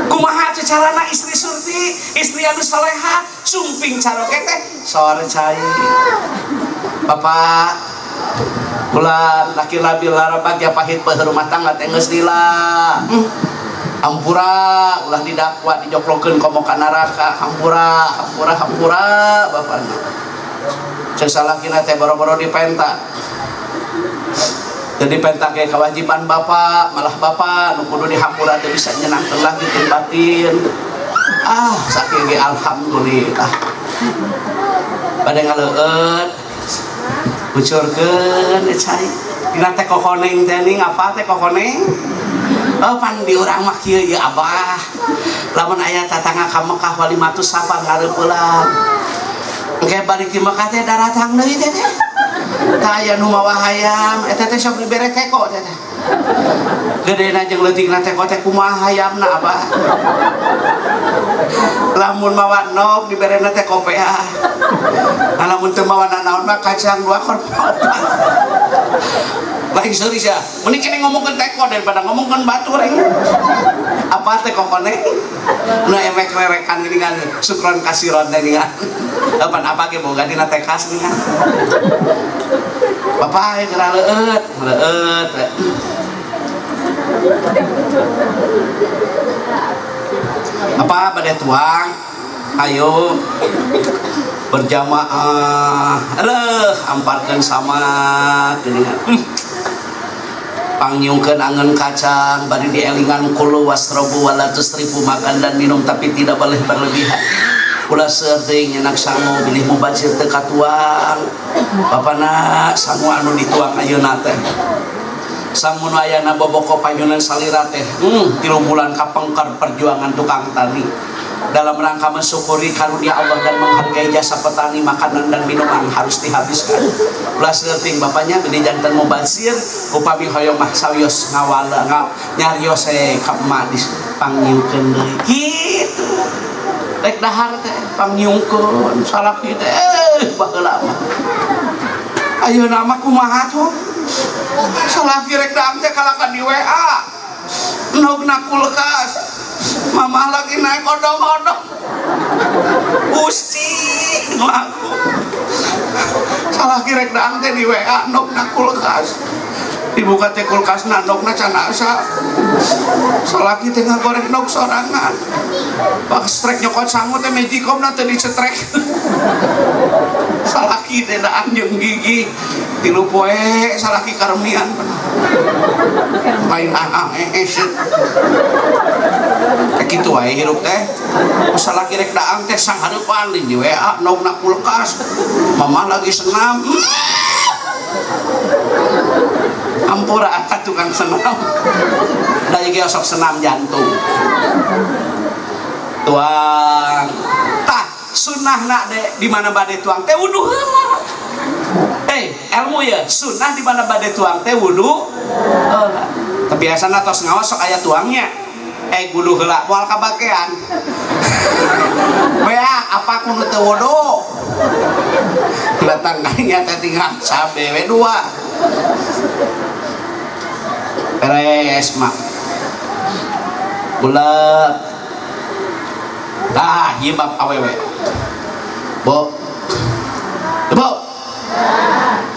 Kumaha carana istri surti, istri anu salehah, sumping caroke teh sore cai. Bapak ulah laki labil larabag ya pahit pe rumah tangga teh geus lila. Hampura ulah didakwa dijoklokeun komo ka neraka. Hampura bapana. sesalakina teh boro-boro dipenta. Jadi penta ke kewajiban bapak, malah bapak nu kudu dihampura teh bisa nyenangkeun lagi teh batin. Saking ge alhamdulillah. Bade ngaleueut. Bucurkeun cai. Dina teh kokoneng teh ning apa teh kokoneng? Pan di urang mah kieu ieu Abah. Lamun aya tatangga ka Mekah walimatus safar ngareupeulak. Engke balik di Mekah teh daratang deui teh. Tah aya nu mawa hayam, eta teh sok dibere teko teh. Gedena jeung leutikna teko teh kumaha hayamna Abah. Lamun mawa nog diberena teh kopeah. Lamun teu mawa naon mah kacang 2 korpot. Lain serius ya, mending kene ngomongkeun teko daripada ngomongkeun batur aing. Apa teh kokone? Nu emek rerekan gini kan, sukron kasiron teh kan. Apa ge boga dina tekas nih kan. Bapak geura leueut. Apa bade tuang? Ayo berjamaah. Amparkeun sama geuningan. Pangyungkeun angeun kacang bari dielingan kulu wasrobu wala tusrifu, makan dan minum tapi tidak boleh berlebihan. Ulah seueur teuing nyenak sangu bilih mubazir teu katuang. Bapana sangu anu dituang ayeuna teh. Sangu nu ayana boboko panyunan salira teh. 3 bulan kapengker perjuangan tukang tani. Dalam rangka mensyukuri karunia Allah dan menghargai jasa petani, makanan dan minuman harus dihabiskan. Ulah seuting bapaknya gede jantan mubazir upami hoyong mah sawios ngawala nyarios ka emak dipanggieun deui kitu. Rek dahar teh panggieungkeun salaki teh baheula mah. Ayeuna mah kumaha tuh? Salaki rek dahar teh kalakan di WA. Nogna kulkas. Mama lagi naik odong-odong. Pusing aku. Salah kirek daang teh di WA nogna kulkas. Dibuka teh kulkasna nogna can asa. Salah kita ngagoreng nog sorangan. Pas strek nyokot sangu teh mejikomna teh dicetrek. Salah kita daang jeung gigi. 3 poe salah ki karemian. Lain kitu wae hirup teh. Masalah kirek daang teh sang hareupan di WA nogna kulkas. Mama lagi senam. Ampura angkat tukang senam. Da ge osok senam jantung. Tuang. Tah sunnahna de di mana bade tuang teh wudu heula. Ilmu ya sunnah di mana bade tuang teh wudu heula. Tapi biasana tos ngaos sok aya tuangnya. Wudu heula moal kabakean. Bea apa kudu teu wudu? Datang nya teh tinggal sabe we 2. Beres mak. Bulat. Ieu bab awewe. Bo.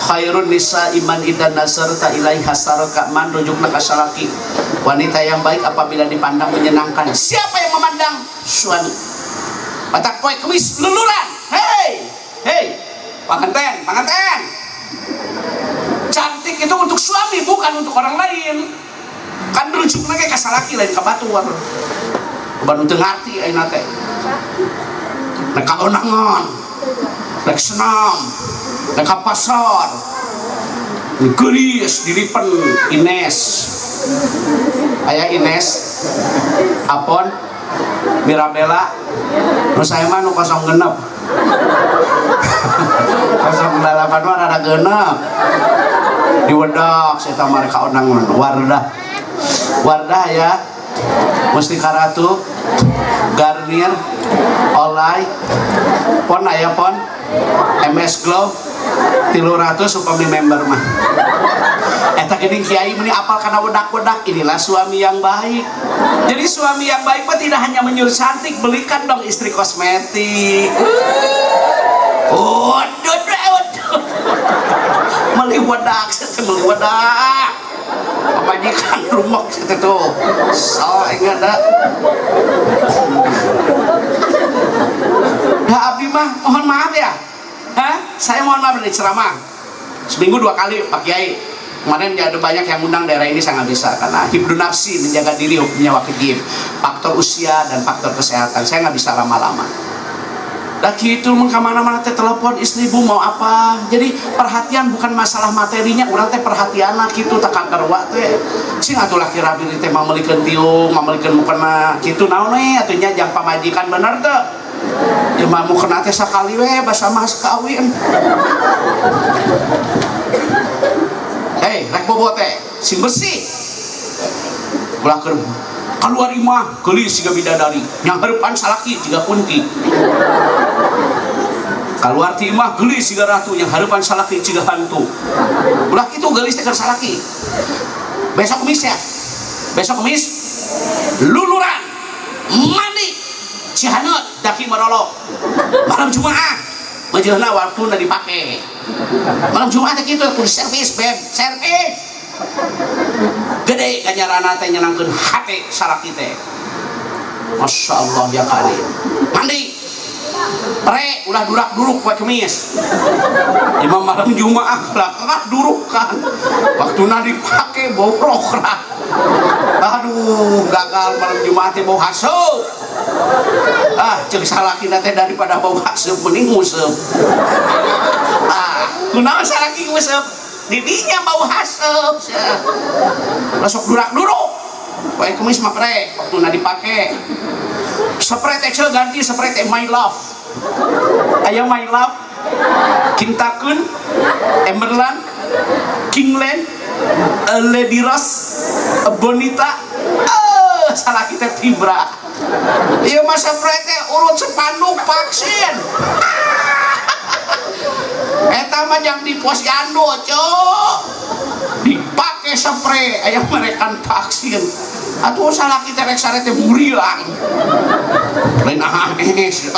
Khairun nisa iman idan nasarta ilaiha saraka, man rujukna ka salaki. Wanita yang baik apabila dipandang menyenangkan. Siapa yang memandang? Suami. Batak poe kemis luluran. Hei, panganten. Cantik itu untuk suami, bukan untuk orang lain. Kan rujukna ge ka salaki lain ka batuan. Banu teu ngarti ayeuna teh. Nek kaonangan, nek senam, nek ka pasar. Geus diripen Ines. Aya Ines, Apon, Mirabella, nu saya mah nu 06. 08 mah rada geuneup. Di wedak saya tamar kaonang Wardah ya. Mustika Ratu, Garnier, Olay, Pon aya Pon, MS Glow, 300 upami member mah. Eta geuning kiai meni apal kana wedak-wedak, inilah suami yang baik. Jadi suami yang baik mah tidak hanya menyuruh cantik, belikan dong istri kosmetik. Meli wedak, majikan rumah situ tuh. So ingat dah. Abdi mah mohon maaf ya. saya mohon maaf dari ceramah seminggu 2 kali Pak Kiai. Kemarin ada banyak yang undang daerah ini, saya nggak bisa karena hibdun nafsi, menjaga diri hukumnya wajib, faktor usia dan faktor kesehatan, saya nggak bisa lama-lama. Lagi itu kemana-mana teh telepon istri, bu mau apa, jadi perhatian bukan masalah materinya, orang teh perhatian gitu tak kagerwa teh sing atuh laki rabi teh mamelikeun tiung mamelikeun mukena kitu naon we atunya jang pamajikan bener teh ya mah mukena teh sakali we basa mah kawin. Hei, rek bobo teh sing bersih ulah keur keluar imah geulis siga bidadari yang hareupan salaki jiga kunti, keluar ti imah geulis siga ratu yang hareupan salaki jiga hantu, ulah kitu geulis teh keur salaki. Besok Kemis ya, besok Kemis luluran mandi cihaneut daki marolo malam Jumaah majeuna waktuna dipake malam Jumaah teh kitu kudu servis beb servis gede ganjaranna teh nyenangkeun hate salaki teh. Masya Allah ya karim mandi pre ulah durak-duruk poe Kemis imam malam Jumaah lah duruk kan waktuna dipake bobrok lah. Aduh gagal malam Jumaah teh bau haseup. Cek salaki teh daripada bau haseup mending nguseup. Kunaon salaki nguseup didinya bau haseup sok durak-duruk poe Kemis mah pre waktuna dipake spray teh ganti spray teh my love aya my love Kintakun Emerald Kingland Lady Rose Bonita salah kita Tibra iya masa spray teh urut sepanduk vaksin eta mah yang di posyandu cok dipake spray aya merekan vaksin atuh salah kita rek sare teh burilang lain anes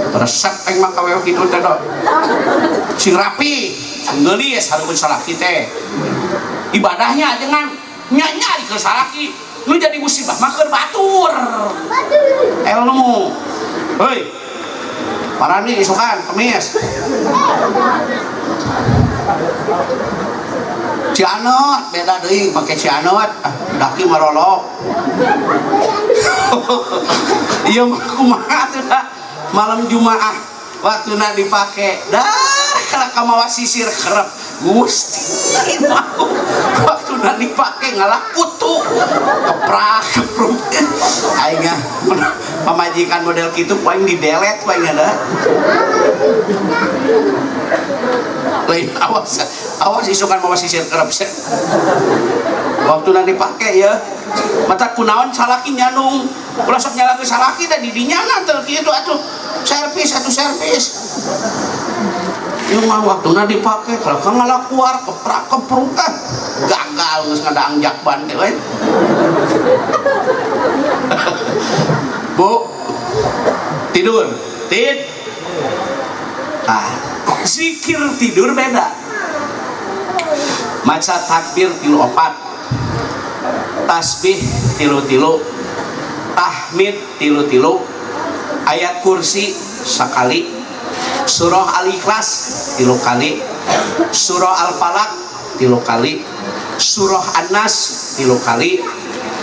resep aing mah kawewe kitu teh do sing rapi sing geulis hareupeun salaki teh ibadahnya jangan nyari ke salaki nu jadi musibah mah keur batur ilmu heuy parani isukan Kemis Cianot beda deui make Cianot daki marolok ieu mah kumaha teh malam Jumaah waktuna dipake dah kalau kamawa sisir kerep Gusti waktuna dipake ngalah kutu keprak kepruk aing pamajikan model kitu paling di delete paling ada lain awas isukan mawa sisir kerep waktu nanti pakai ya mata kunaon salaki nyanung ulah sok nyalakeun salaki da didinya teh kitu atuh servis ieu mah waktuna dipake kalau ka ngalakuar keprak kepruk gagal geus ngadaang jakban teh we Bu tidur zikir tidur beda maca takbir 34 tasbih 33 tahmid 33 ayat kursi sekali surah al-ikhlas 3 kali surah al-falaq 3 kali surah an-nas 3 kali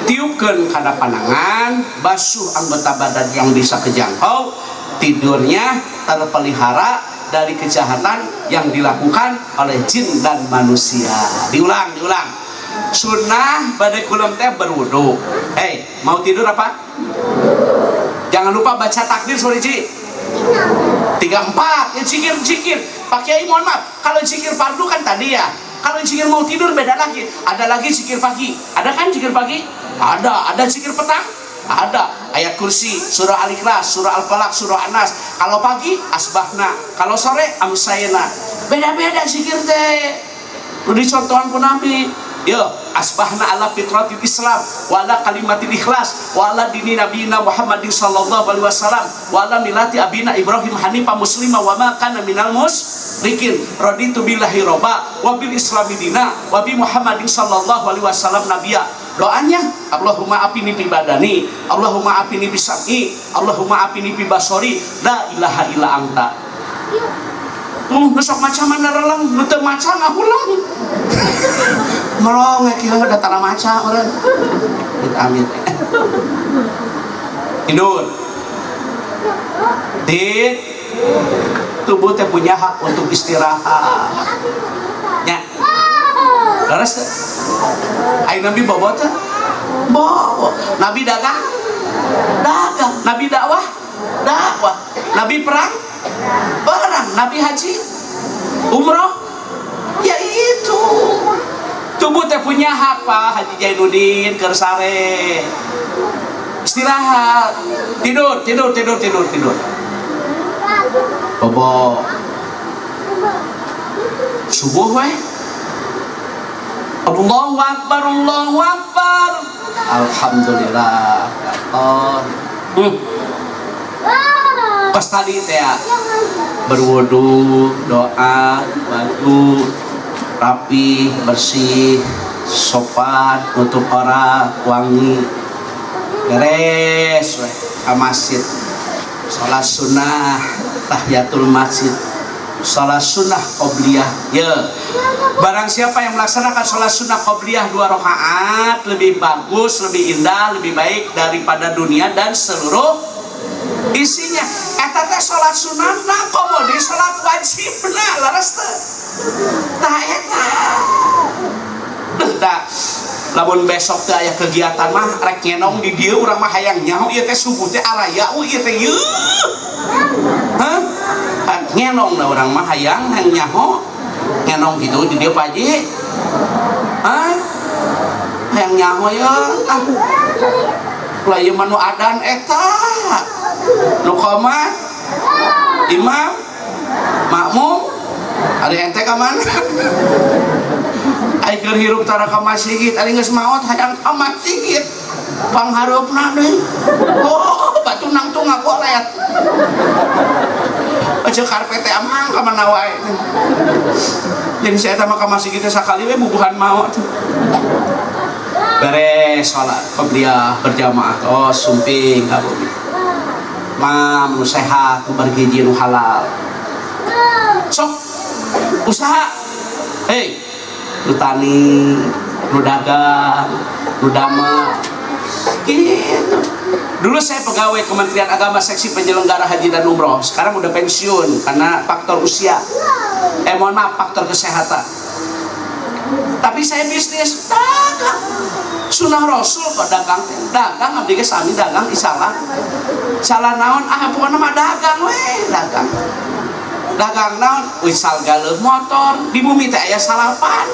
tiupkeun kana panangan basuh anggota badan yang bisa kejangkau tidurnya terpelihara dari kejahatan yang dilakukan oleh jin dan manusia. Diulang sunnah badai kulam teh berwudu. Mau tidur apa? Jangan lupa baca takbir sore ji 34 ya zikir Pak Kiai mohon maaf kalau zikir fardu kan tadi ya, kalau zikir mau tidur beda lagi. Ada lagi zikir pagi, ada kan zikir pagi? Ada zikir petang? Ada ayat kursi, surah al-ikhlas, surah al-falaq, surah an-nas. Kalau pagi asbahna, kalau sore amsayna. Beda-beda zikir teh. Udah contohan pun Nabi. Yo, asbahna ala fitratil Islam wa ala kalimatil ikhlas wa ala dini nabiyina Muhammadin sallallahu alaihi wasallam wa ala milati abina Ibrahim hanifah muslima wa ma kana minal musyrikin raditu billahi robba wa bil islami dina wa bi Muhammadin sallallahu alaihi wasallam nabiyya. Doanya Allahumma apini bi badani, Allahumma apini bi sam'i, Allahumma apini bi basori, la ilaha illa anta. besok macam mana relang teu maca ngahulang melong kieu datang maca urang amit tidur dit tubuh teh punya hak untuk istirahat nya leres teh ai nabi bawa teh bawa nabi dagang nabi dakwah nabi perang nabi haji umroh ya itu tubuh teh punya hak Pak Haji Jainuddin kersare istirahat tidur bobo subuh weh Allahu Akbar alhamdulillah oh pas tadi teh berwudu doa baju rapi bersih sopan nutup orang wangi beres weh ke masjid sholat sunnah tahiyatul masjid sholat sunnah qobliyah ya barang siapa yang melaksanakan sholat sunnah qobliyah 2 rakaat lebih bagus, lebih indah, lebih baik daripada dunia dan seluruh isinya eta teh sholat sunnah nah komo di sholat wajib nah laras teh tah eta dah lamun besok teh aya kegiatan mah rek nyenong di dieu urang mah hayang nyaho ieu teh subuh teh araya ieu teh yeuh hah nyenong da urang mah hayang nyaho nyenong gitu di dieu Pak Haji hah hayang nyaho ya lah ieu mah nu adan eta nu qomat imam makmum ari ente ka mana ai keur hirup tara ka masjid ari geus maot hayang ka masjid pangharupna deui oh batu nang tu ngagolet aja karpet teh amang ka mana wae jadi saya teh mah ka masjid teh sakali we bubuhan maot beres salat qobliyah berjamaah oh sumping ka bumi mam nu sehat nu bergizi nu halal sok usaha hei nu tani nu dagang nu damel gitu dulu saya pegawai Kementerian Agama seksi penyelenggara haji dan umroh sekarang udah pensiun karena faktor usia mohon maaf faktor kesehatan tapi saya bisnis dagang sunah rasul kok dagang abdi ge sami dagang isalah salah naon pokoknya mah dagang we dagang naon wisal galeuh motor di bumi teh aya salapan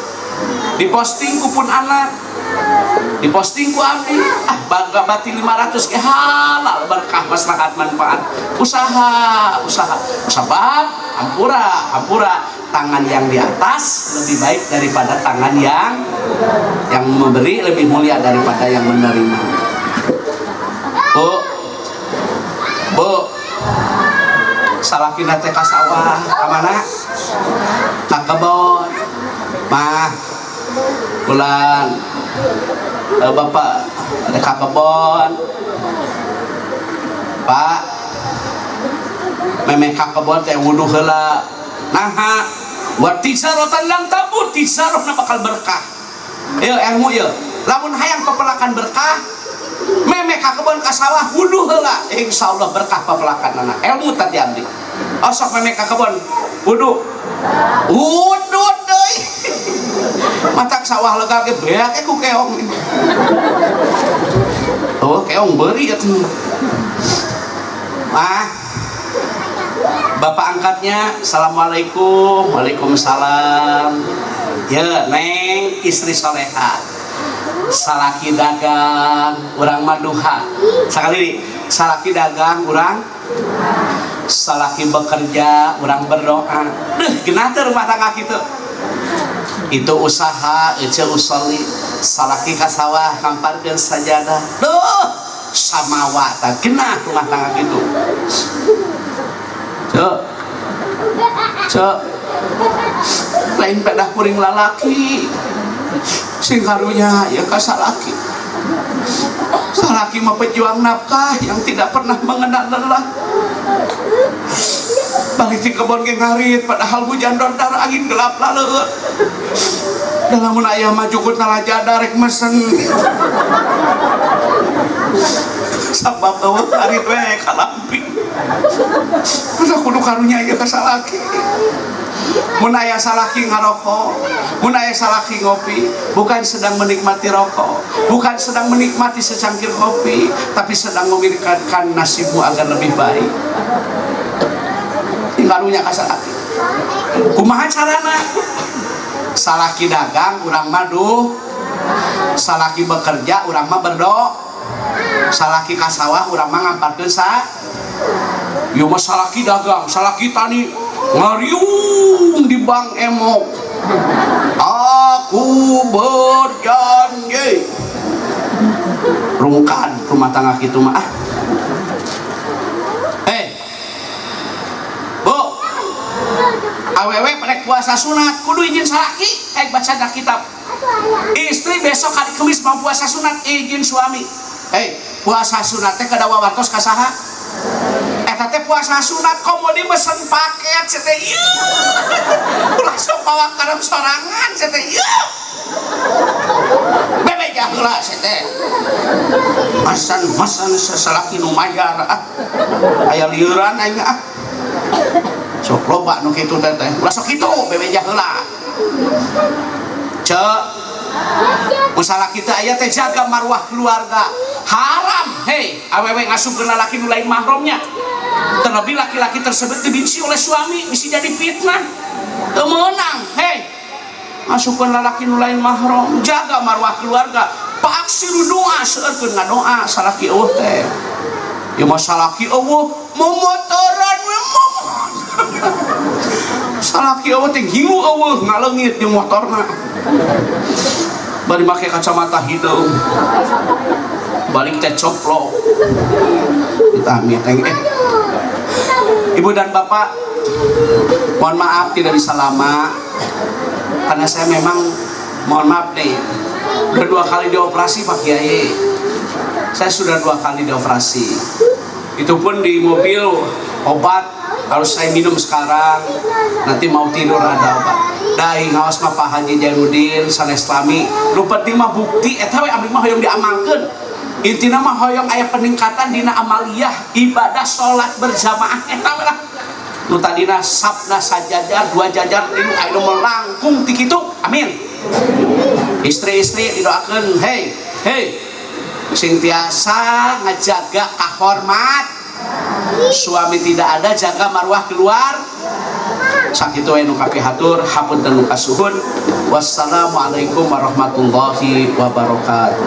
diposting ku pun anak diposting ku abdi bangga bati 500 ge halal berkah maslahat manfaat usaha sebab hampura tangan yang di atas lebih baik daripada tangan yang memberi lebih mulia daripada yang menerima. Bu salakina teh ka sawah ka mana ka kebon mah bulan bapak ada ka kebon Pak memeh ka kebon teh wudu heula naha wa tijaratan lang tabur tijarahna bakal berkah ieu ilmu ieu lamun hayang pepelakan berkah memeh ka kebon ka sawah wudu heula insyaallah berkah pepelakanna ilmu tadi abdi osok memeh ka kebon wudu deui matak sawah lega ge beak ku keong oh keong beuri atuh bapak angkatnya assalamualaikum waalaikumsalam ya neng istri soleha salaki dagang urang maduha sakali salaki dagang urang salaki bekerja urang berdoa genah teh rumah tangga kitu itu usaha ece usolli salaki ka sawah ngamparkeun sajadah samawa tah genah rumah tangga kitu cek lain pedah kuring lalaki sing karunya ya ka salaki mah pejuang nafkah yang tidak pernah mengenal lelah balik di kebon ke ngarit padahal hujan dondar angin gelap lalu dalam ayah maju ku naraja darek mesen sabab eueuh ngarit we kalampi udah kudu karunya ieu ka salaki mun aya salaki ngarokok mun aya salaki ngopi bukan sedang menikmati rokok bukan sedang menikmati secangkir kopi tapi sedang memikirkan nasibmu agar lebih baik karunya ka salaki kumaha carana salaki dagang urang madu salaki bekerja urang mah berdo salaki ka sawah urang mah ngamparkeun sa ieu mah salaki dagang salaki tani ngariung di Bank Emok aku berjanji rungkan rumah tangga kitu mah Bu awewe pada puasa sunat kudu izin salaki baca dah kitab istri besok hari Kamis mau puasa sunat izin suami puasa sunat teh kada wawatos ka saha eta teh puasa sunat komodi mesen paket teh ieu langsung bawa karem sorangan teh ieu bebeja heula teh masan sesalaki nu majar aya lieuran aing sok loba nu kitu teh ulah sok kitu bebeja heula cek masalah kita aya teh jaga marwah keluarga haram awewe ngasukeun lalaki nu lain mahramnya terlebih laki-laki tersebut dibenci oleh suami bisa jadi fitnah teu meunang ngasukeun lalaki nu lain mahram jaga marwah keluarga paaksiru doa seueurkeun ngadoa salaki eueuh teh ieu mah salaki eueuh momotoran we salaki eueuh teh hingu eueuh ngaleungit di motorna bari make kacamata hidung balik teh coplok ditami teh Ibu dan Bapak mohon maaf tidak bisa lama karena saya memang mohon maaf nih udah 2 kali dioperasi Pak Kiai saya sudah 2 kali dioperasi itu pun di mobil obat harus saya minum sekarang nanti mau tidur ada obat dai ngawas mah Pak Haji Jainuddin sanes Islami nu penting mah bukti eta we abdi mah hoyong diamalkeun intina mah hoyong aya peningkatan dina amaliyah ibadah salat berjamaah eta we lah nu tadina sabna sajajar 2 jajar inu aya nu melangkung ti kitu amin istri-istri didoakeun hei sing tiasa ngajaga kahormat suami tidak ada jaga marwah keluar sakitu anu kapihatur hapunten nu kasuhun wassalamualaikum warahmatullahi wabarakatuh